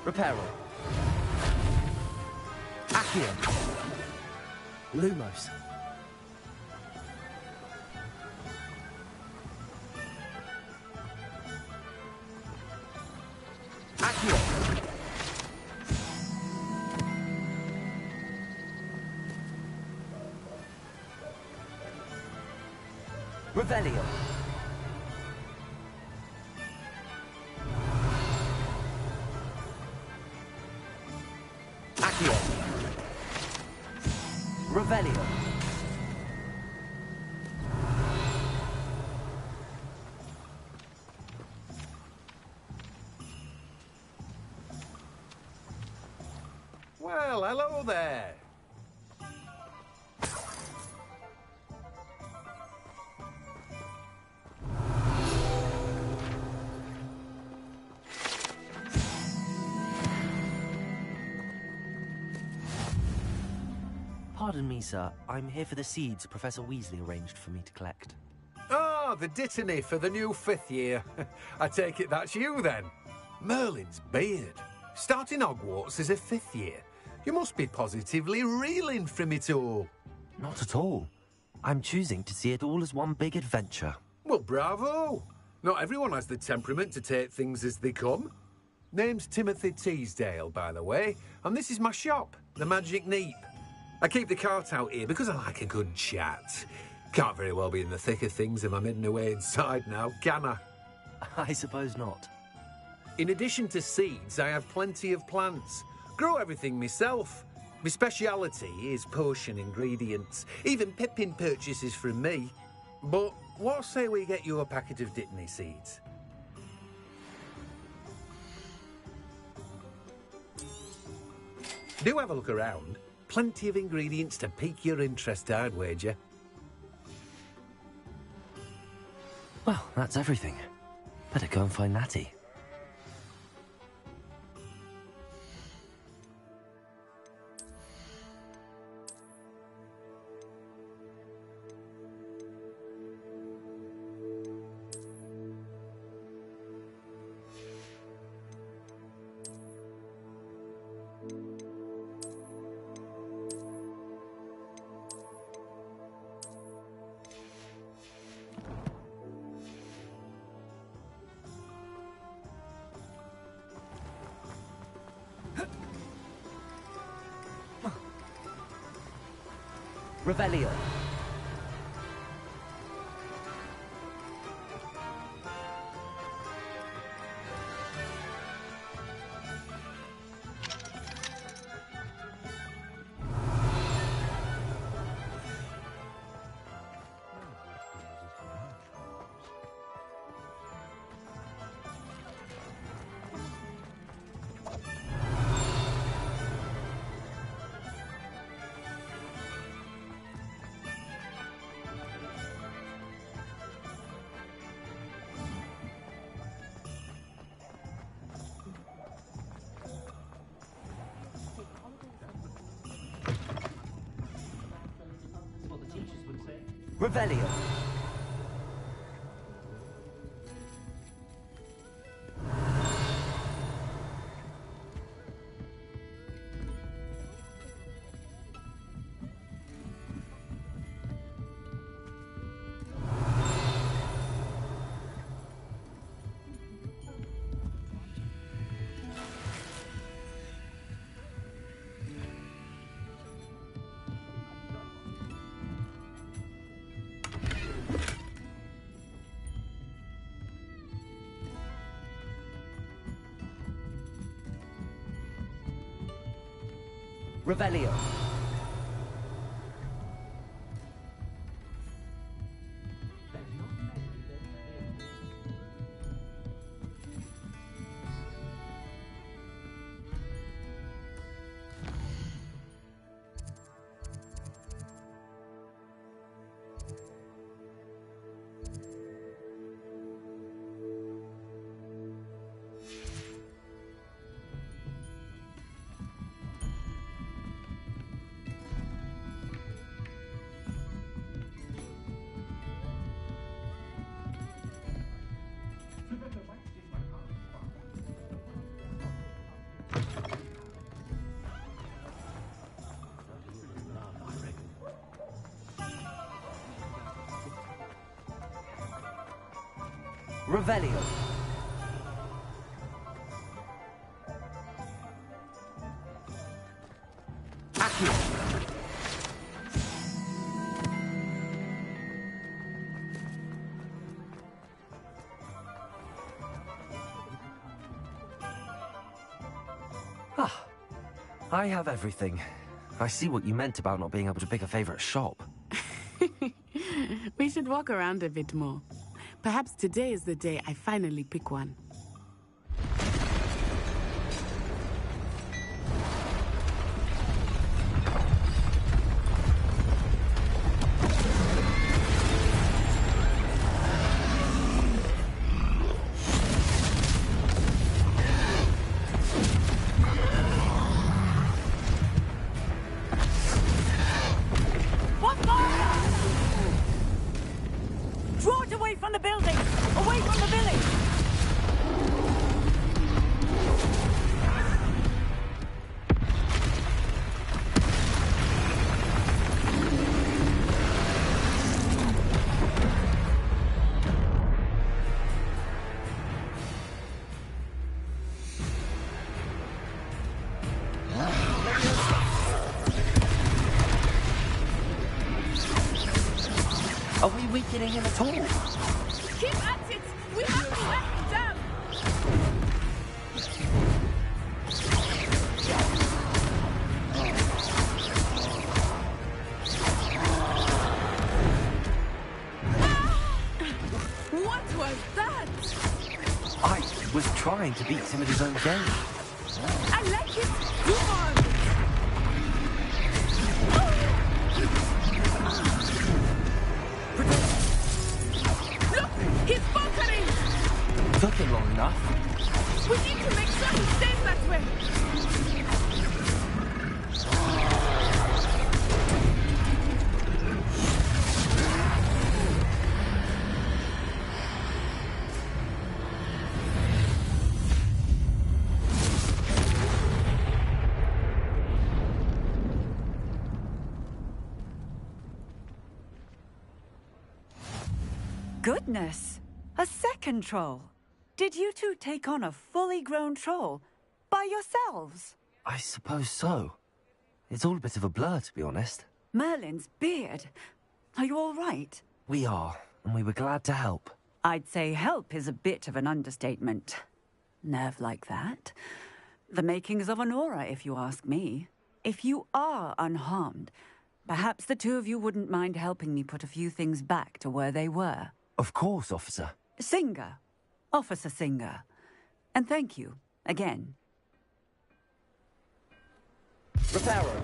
Reparo. Accio. Lumos. Accio. Revelio. Accio. Revelio. Well, hello there. Pardon me, sir. I'm here for the seeds Professor Weasley arranged for me to collect. Oh, the dittany for the new 5th year. I take it that's you, then. Merlin's beard. Starting Hogwarts as a 5th year. You must be positively reeling from it all. Not at all. I'm choosing to see it all as one big adventure. Well, bravo. Not everyone has the temperament to take things as they come. Name's Timothy Teasdale, by the way, and this is my shop, the Magic Neep. I keep the cart out here because I like a good chat. Can't very well be in the thick of things if I'm hidden away inside now, can I? I suppose not. In addition to seeds, I have plenty of plants. Grow everything myself. My speciality is potion ingredients. Even Pippin purchases from me. But what say we get you a packet of Dittany seeds? Do have a look around. Plenty of ingredients to pique your interest, I'd wager. Well, that's everything. Better go and find Natty. Revelio. Revelio. Revelio. Revelio. Accio. Ah, I have everything. I see what you meant about not being able to pick a favorite shop. We should walk around a bit more. Perhaps today is the day I finally pick one. Draw it away from the building! Away from the village! Are we weakening him at all? Keep at it! We have to let him down! What was that? I was trying to beat him at his own game. I like it! Come on! Look! He's bunkering! Took him long enough. We need to make sure he stays that way! Goodness! A second troll! Did you two take on a fully grown troll? By yourselves? I suppose so. It's all a bit of a blur, to be honest. Merlin's beard. Are you all right? We are, and we were glad to help. I'd say help is a bit of an understatement. Nerve like that. The makings of an aura, if you ask me. If you are unharmed, perhaps the two of you wouldn't mind helping me put a few things back to where they were. Of course, officer. Singer. Officer Singer. And thank you, again. Reparo.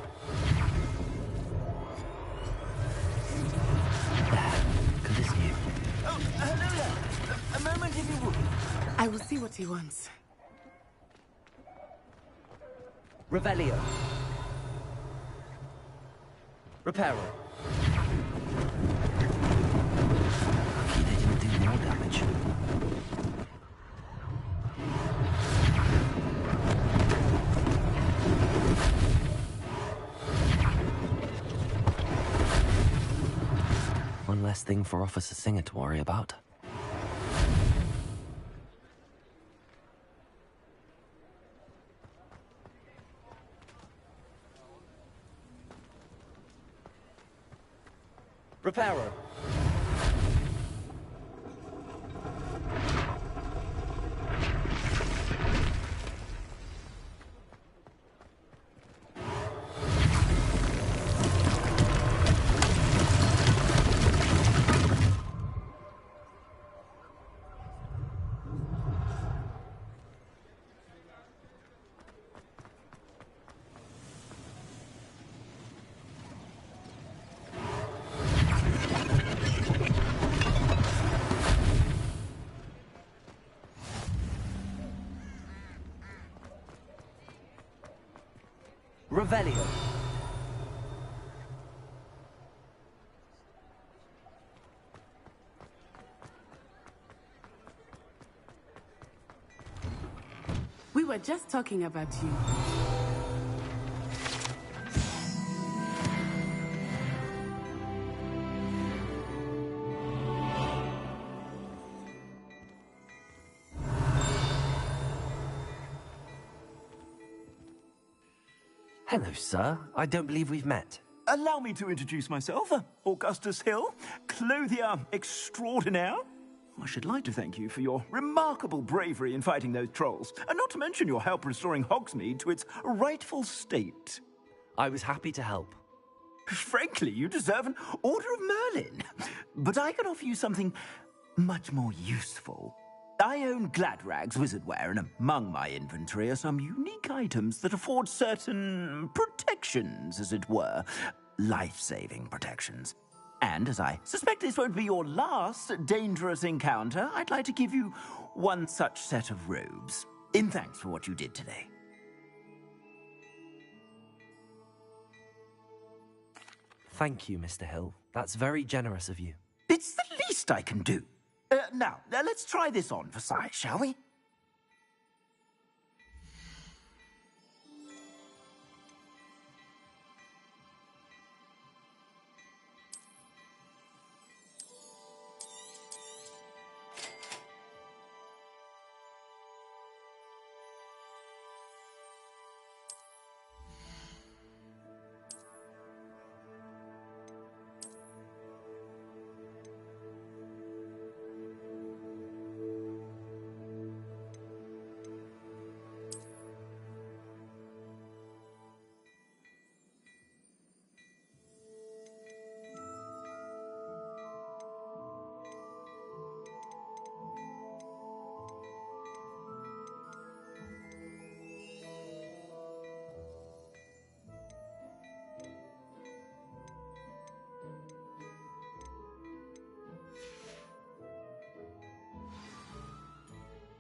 Continue. Oh, hello there. A moment if you would. I will see what he wants. Revelio. Reparo. Lucky they didn't do more damage. One less thing for Officer Singer to worry about. Reparo. Revelio. We were just talking about you. Hello, sir. I don't believe we've met. Allow me to introduce myself, Augustus Hill, clothier extraordinaire. I should like to thank you for your remarkable bravery in fighting those trolls, and not to mention your help restoring Hogsmeade to its rightful state. I was happy to help. Frankly, you deserve an Order of Merlin. But I can offer you something much more useful. I own Gladrag's wizardware, and among my inventory are some unique items that afford certain protections, as it were. Life-saving protections. And as I suspect this won't be your last dangerous encounter, I'd like to give you one such set of robes, in thanks for what you did today. Thank you, Mr. Hill. That's very generous of you. It's the least I can do. Now, let's try this on for size, shall we?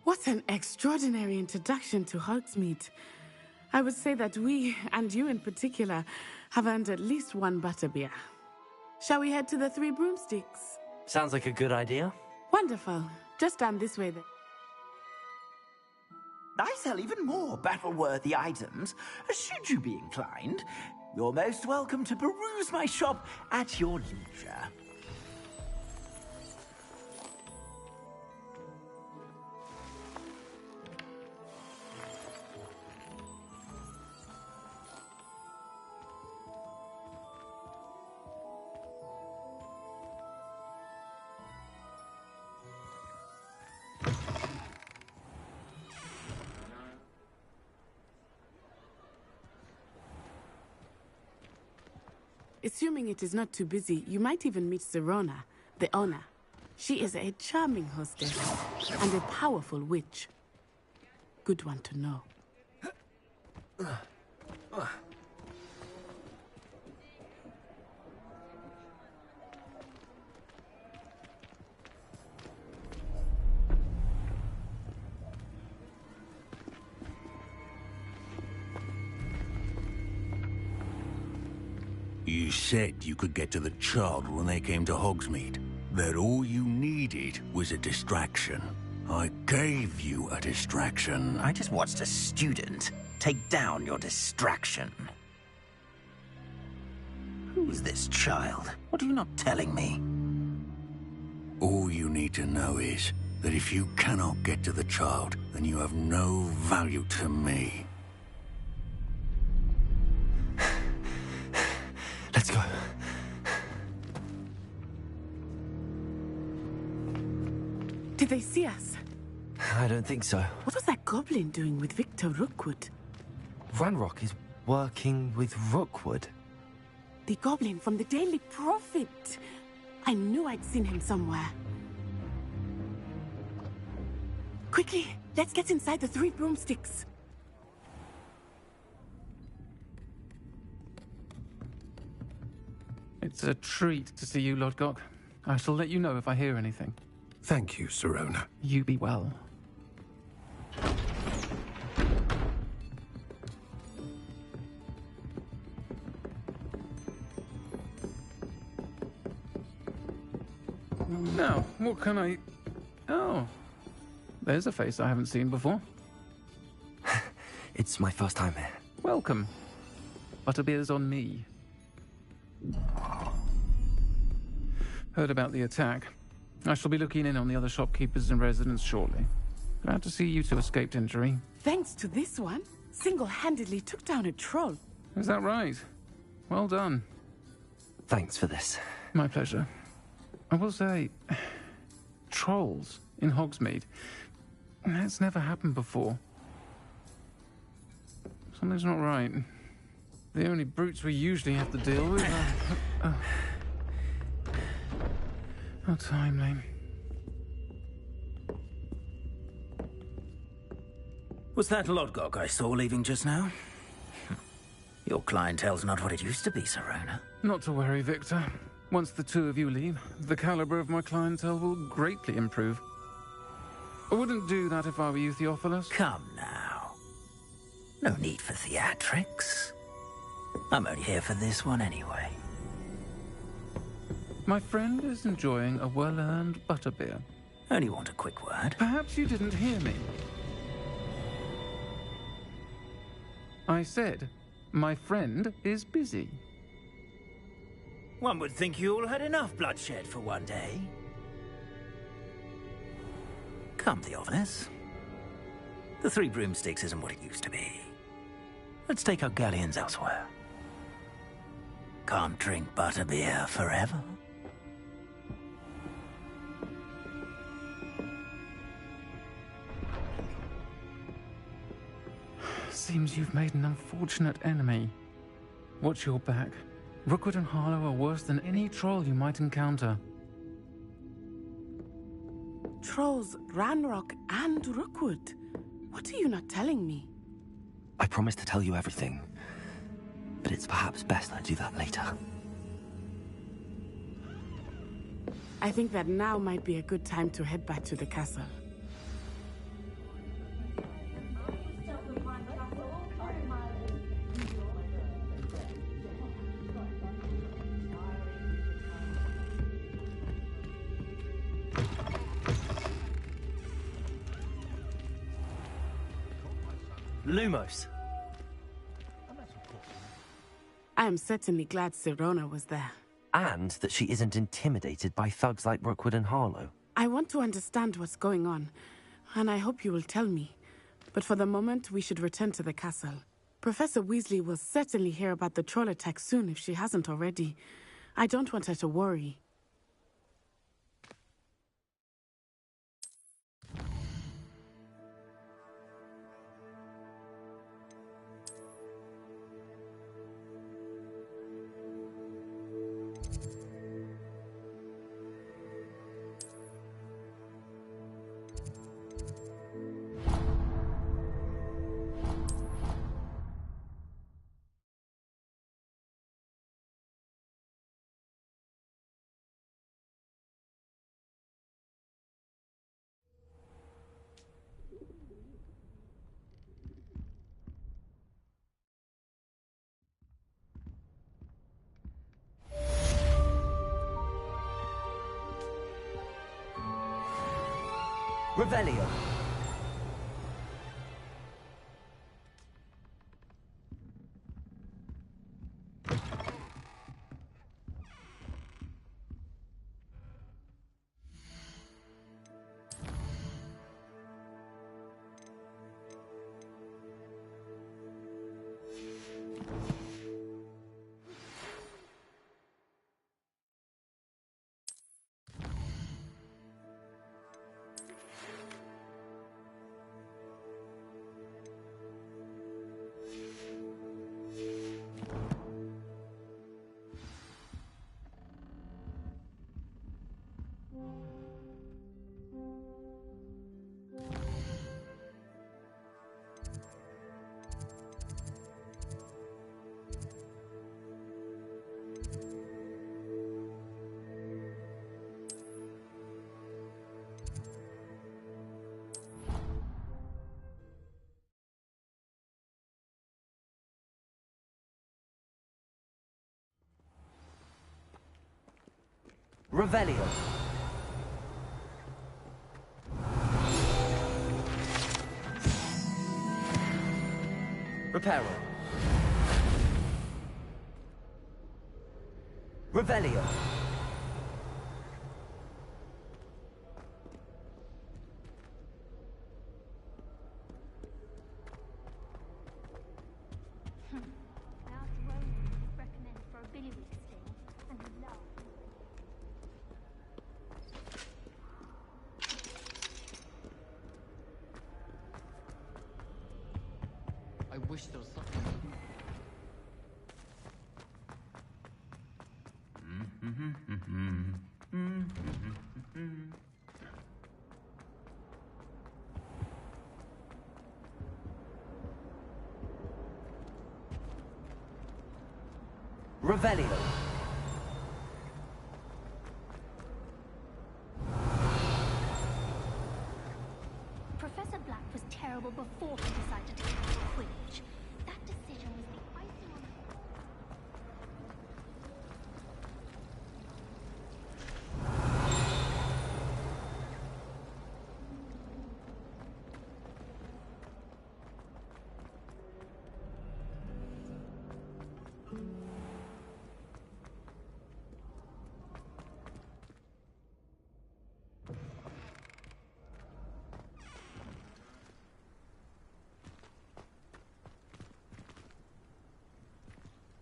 What an extraordinary introduction to Hogsmeade. I would say that we, and you in particular, have earned at least one butterbeer. Shall we head to the Three Broomsticks? Sounds like a good idea. Wonderful. Just down this way then. I sell even more battle-worthy items. Should you be inclined, you're most welcome to peruse my shop at your leisure. Assuming it is not too busy, you might even meet Serona, the owner. She is a charming hostess and a powerful witch. Good one to know. You said you could get to the child when they came to Hogsmeade. That all you needed was a distraction. I gave you a distraction. I just watched a student take down your distraction. Who's this child? What are you not telling me? All you need to know is that if you cannot get to the child, then you have no value to me. Let's go. Did they see us? I don't think so. What was that goblin doing with Victor Rookwood? Ranrock is working with Rookwood. The goblin from the Daily Prophet. I knew I'd seen him somewhere. Quickly, let's get inside the Three Broomsticks. It's a treat to see you, Lord Gok. I shall let you know if I hear anything. Thank you, Serona. You be well. Now, what can I... Oh, there's a face I haven't seen before. It's my first time here. Welcome. Butterbeer's on me. Heard about the attack. I shall be looking in on the other shopkeepers and residents shortly. Glad to see you two escaped injury. Thanks to this one, single-handedly took down a troll. Is that right? Well done. Thanks for this. My pleasure. I will say, trolls in Hogsmeade. That's never happened before. Something's not right. The only brutes we usually have to deal with are... How timely. Was that Lodgok I saw leaving just now? Your clientele's not what it used to be, Serona. Not to worry, Victor. Once the two of you leave, the caliber of my clientele will greatly improve. I wouldn't do that if I were you, Theophilus. Come now. No need for theatrics. I'm only here for this one anyway. My friend is enjoying a well-earned butterbeer. Only want a quick word. Perhaps you didn't hear me. I said, my friend is busy. One would think you all had enough bloodshed for one day. Come, Theophilus. The Three Broomsticks isn't what it used to be. Let's take our galleons elsewhere. Can't drink butterbeer forever. Seems you've made an unfortunate enemy. Watch your back. Rookwood and Harlow are worse than any troll you might encounter. Trolls, Ranrock, and Rookwood. What are you not telling me? I promised to tell you everything, but it's perhaps best I do that later. I think that now might be a good time to head back to the castle. Lumos. I am certainly glad Serona was there. And that she isn't intimidated by thugs like Rookwood and Harlow. I want to understand what's going on, and I hope you will tell me. But for the moment, we should return to the castle. Professor Weasley will certainly hear about the troll attack soon if she hasn't already. I don't want her to worry. Revelio. Revelio. Reparo. Revelio. I wish there was something. Revelio. Professor Black was terrible before he decided to cancel Quidditch. That decision was the icing on the...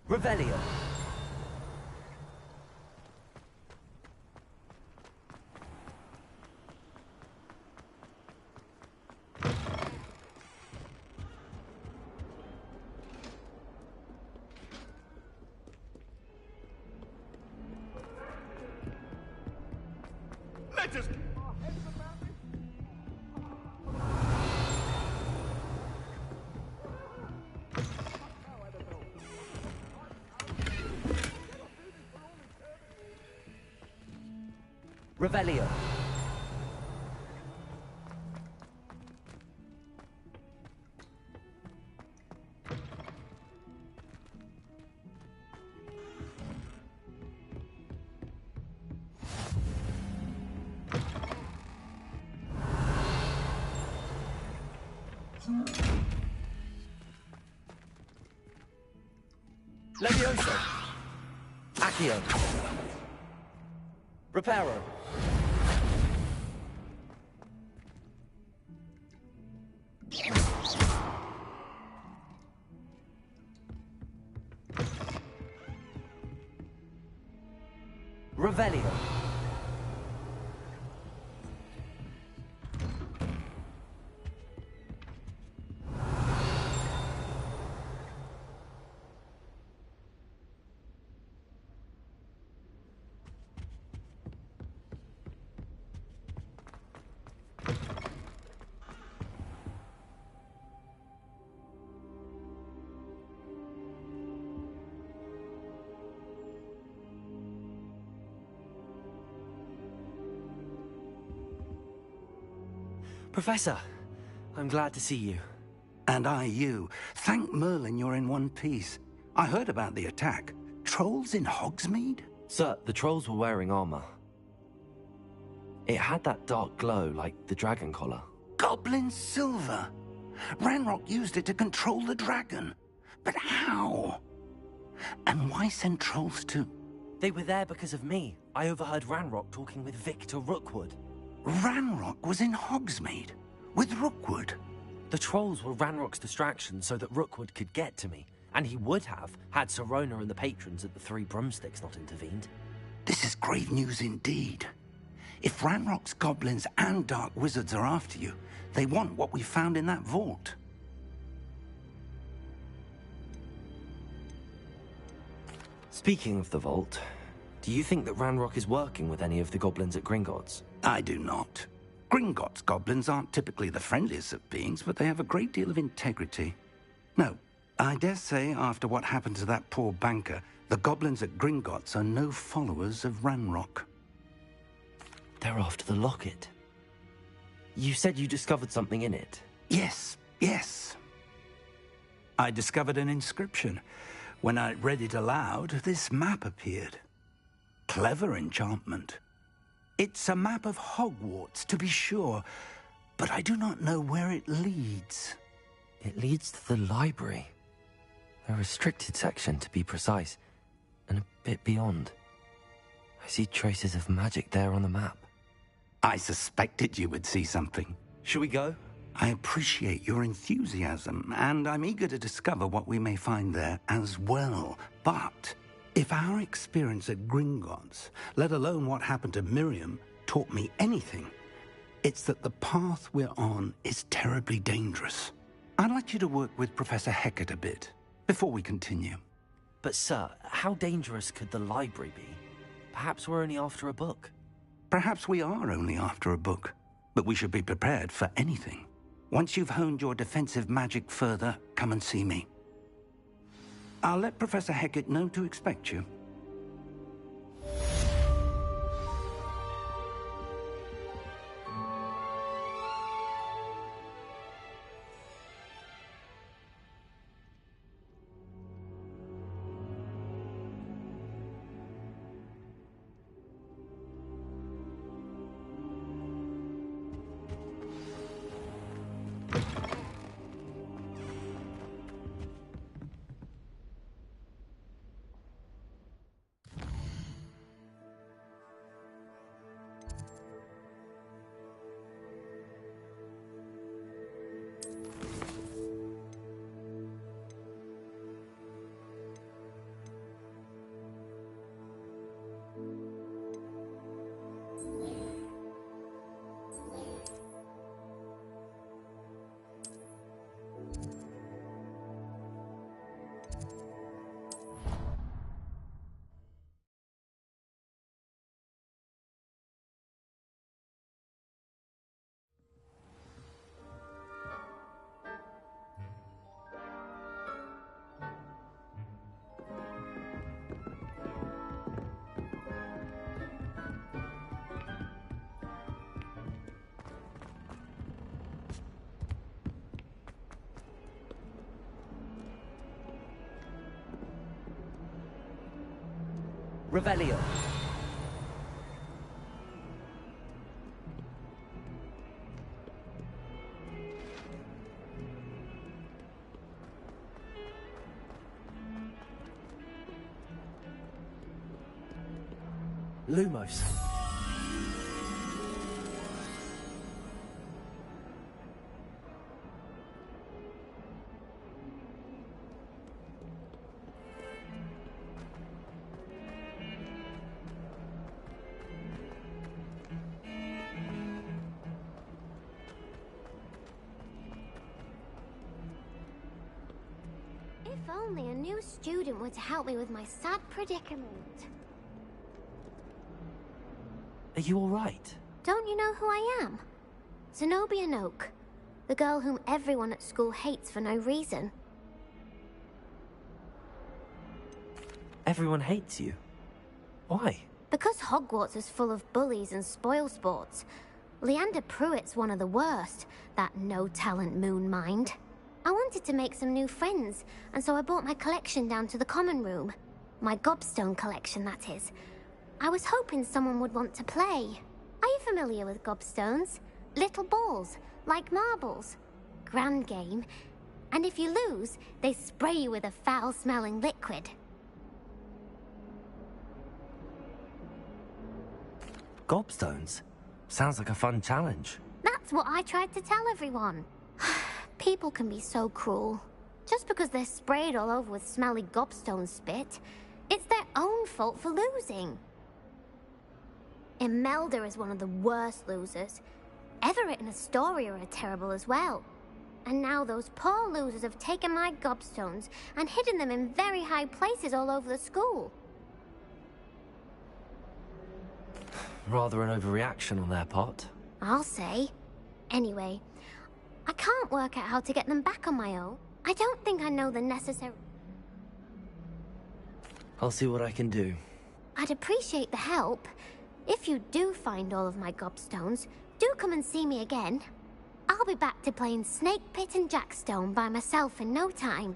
Revelio. Let us... Revelio. Levioso. Accio. Reparo. Revelio. Professor, I'm glad to see you. And I you. Thank Merlin you're in one piece. I heard about the attack. Trolls in Hogsmeade? Sir, the trolls were wearing armor. It had that dark glow like the dragon collar. Goblin silver! Ranrock used it to control the dragon. But how? And why send trolls to... They were there because of me. I overheard Ranrock talking with Victor Rookwood. Ranrock was in Hogsmeade? With Rookwood? The trolls were Ranrock's distraction so that Rookwood could get to me. And he would have, had Sirona and the patrons at the Three Broomsticks not intervened. This is grave news indeed. If Ranrock's goblins and dark wizards are after you, they want what we found in that vault. Speaking of the vault, do you think that Ranrock is working with any of the goblins at Gringotts? I do not. Gringotts goblins aren't typically the friendliest of beings, but they have a great deal of integrity. No, I dare say after what happened to that poor banker, the goblins at Gringotts are no followers of Ranrock. They're after the locket. You said you discovered something in it. Yes, yes. I discovered an inscription. When I read it aloud, this map appeared. Clever enchantment. It's a map of Hogwarts, to be sure, but I do not know where it leads. It leads to the library. The restricted section, to be precise, and a bit beyond. I see traces of magic there on the map. I suspected you would see something. Shall we go? I appreciate your enthusiasm, and I'm eager to discover what we may find there as well. But if our experience at Gringotts, let alone what happened to Miriam, taught me anything, it's that the path we're on is terribly dangerous. I'd like you to work with Professor Hecat a bit before we continue. But sir, how dangerous could the library be? Perhaps we're only after a book. Perhaps we are only after a book, but we should be prepared for anything. Once you've honed your defensive magic further, come and see me. I'll let Professor Hecat know to expect you. Revelio. Lumos. If only a new student were to help me with my sad predicament. Are you all right? Don't you know who I am? Zenobia Noak, the girl whom everyone at school hates for no reason. Everyone hates you. Why? Because Hogwarts is full of bullies and spoilsports. Leander Pruitt's one of the worst, that no-talent moon mind. I wanted to make some new friends, and so I brought my collection down to the common room. My gobstone collection, that is. I was hoping someone would want to play. Are you familiar with gobstones? Little balls, like marbles. Grand game. And if you lose, they spray you with a foul-smelling liquid. Gobstones? Sounds like a fun challenge. That's what I tried to tell everyone. People can be so cruel. Just because they're sprayed all over with smelly gobstone spit, it's their own fault for losing. Imelda is one of the worst losers. Everett and Astoria are terrible as well. And now those poor losers have taken my gobstones and hidden them in very high places all over the school. Rather an overreaction on their part. I'll say. Anyway, I can't work out how to get them back on my own. I don't think I know the necessary... I'll see what I can do. I'd appreciate the help. If you do find all of my gobstones, do come and see me again. I'll be back to playing Snake Pit and Jackstone by myself in no time.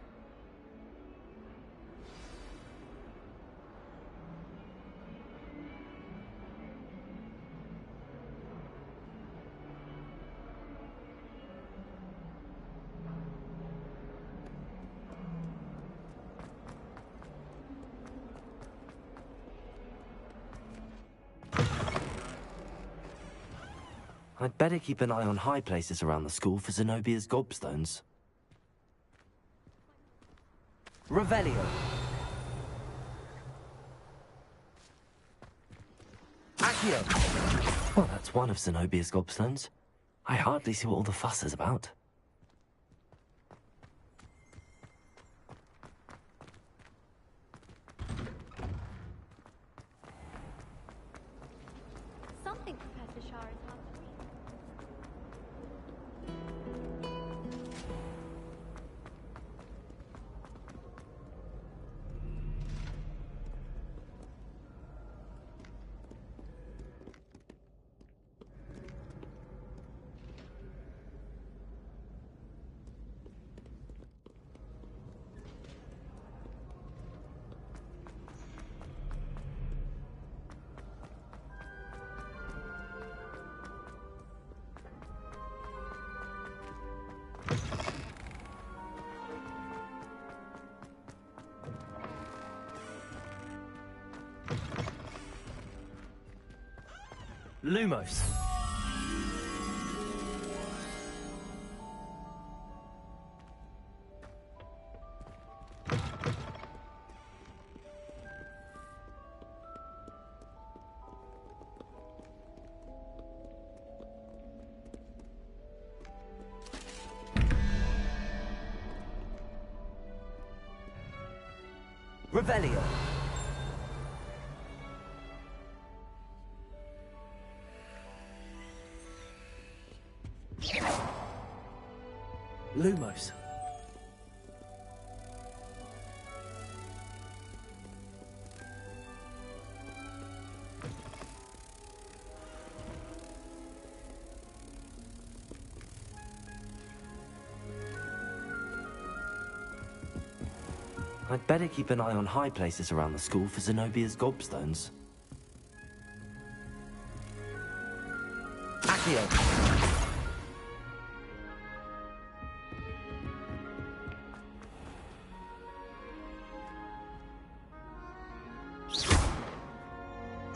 I'd better keep an eye on high places around the school for Zenobia's gobstones. Revelio. Accio. Well, that's one of Zenobia's gobstones. I hardly see what all the fuss is about. Something Professor Shah is hard to read. Lumos. Revelio. Lumos. I'd better keep an eye on high places around the school for Zenobia's gobstones. Accio.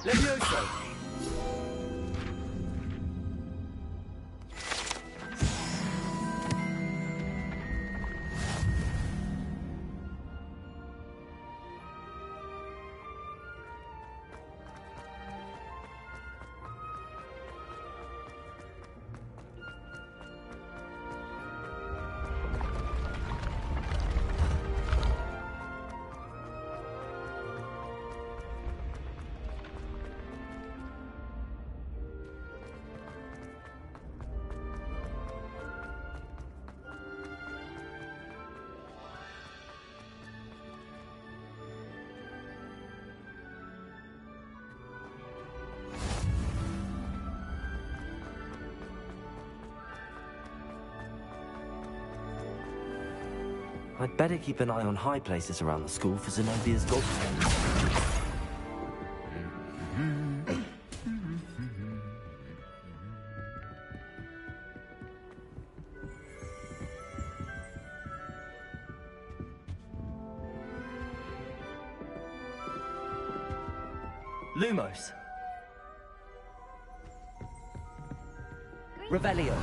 Levioso. I'd better keep an eye on high places around the school for Zenobia's gobstones. Lumos. Revelio.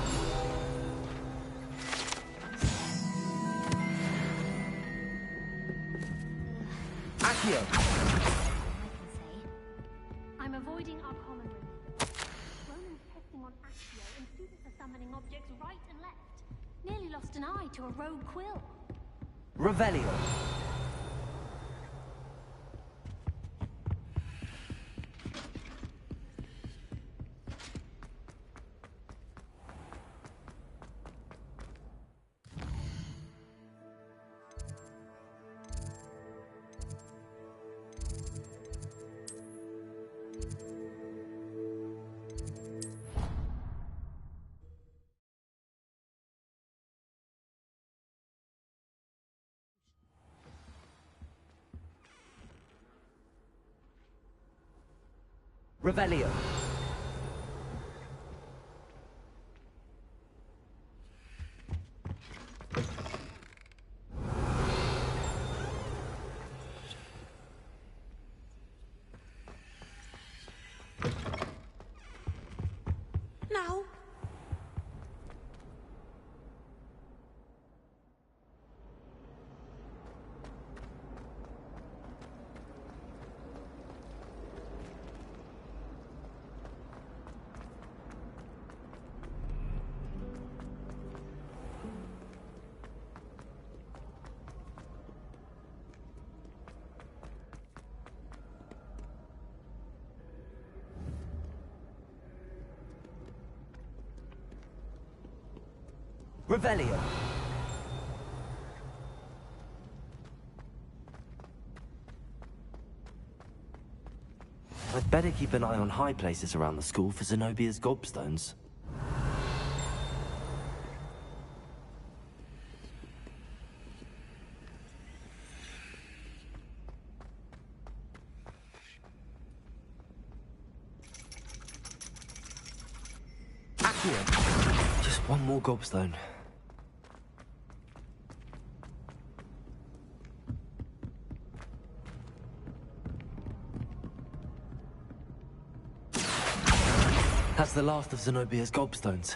Accio. I'm avoiding our common room. Ronan's testing on Accio and students are summoning objects right and left. Nearly lost an eye to a rogue quill. Revelio. Revelio. Now, Revelio. I'd better keep an eye on high places around the school for Zenobia's gobstones. Accio! Just one more gobstone. That's the last of Zenobia's gobstones.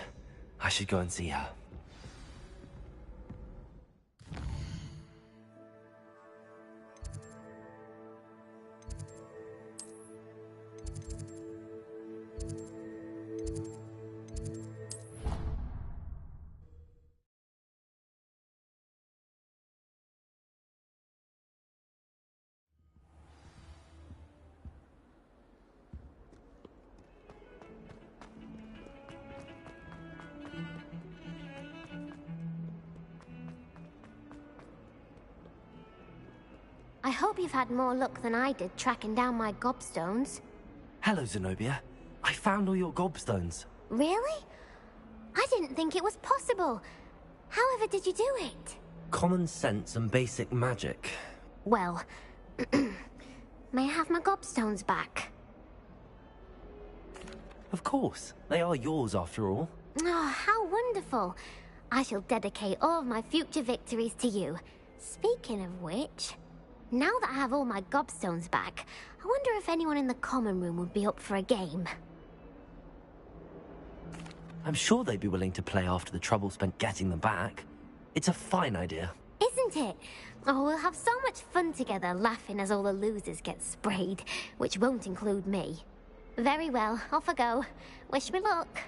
I should go and see her. I hope you've had more luck than I did tracking down my gobstones. Hello, Zenobia. I found all your gobstones. Really? I didn't think it was possible. However did you do it? Common sense and basic magic. Well, may I have my gobstones back? Of course. They are yours after all. Oh, how wonderful. I shall dedicate all of my future victories to you. Speaking of which, now that I have all my gobstones back, I wonder if anyone in the common room would be up for a game. I'm sure they'd be willing to play after the trouble spent getting them back. It's a fine idea. Isn't it? Oh, we'll have so much fun together, laughing as all the losers get sprayed, which won't include me. Very well, off I go. Wish me luck.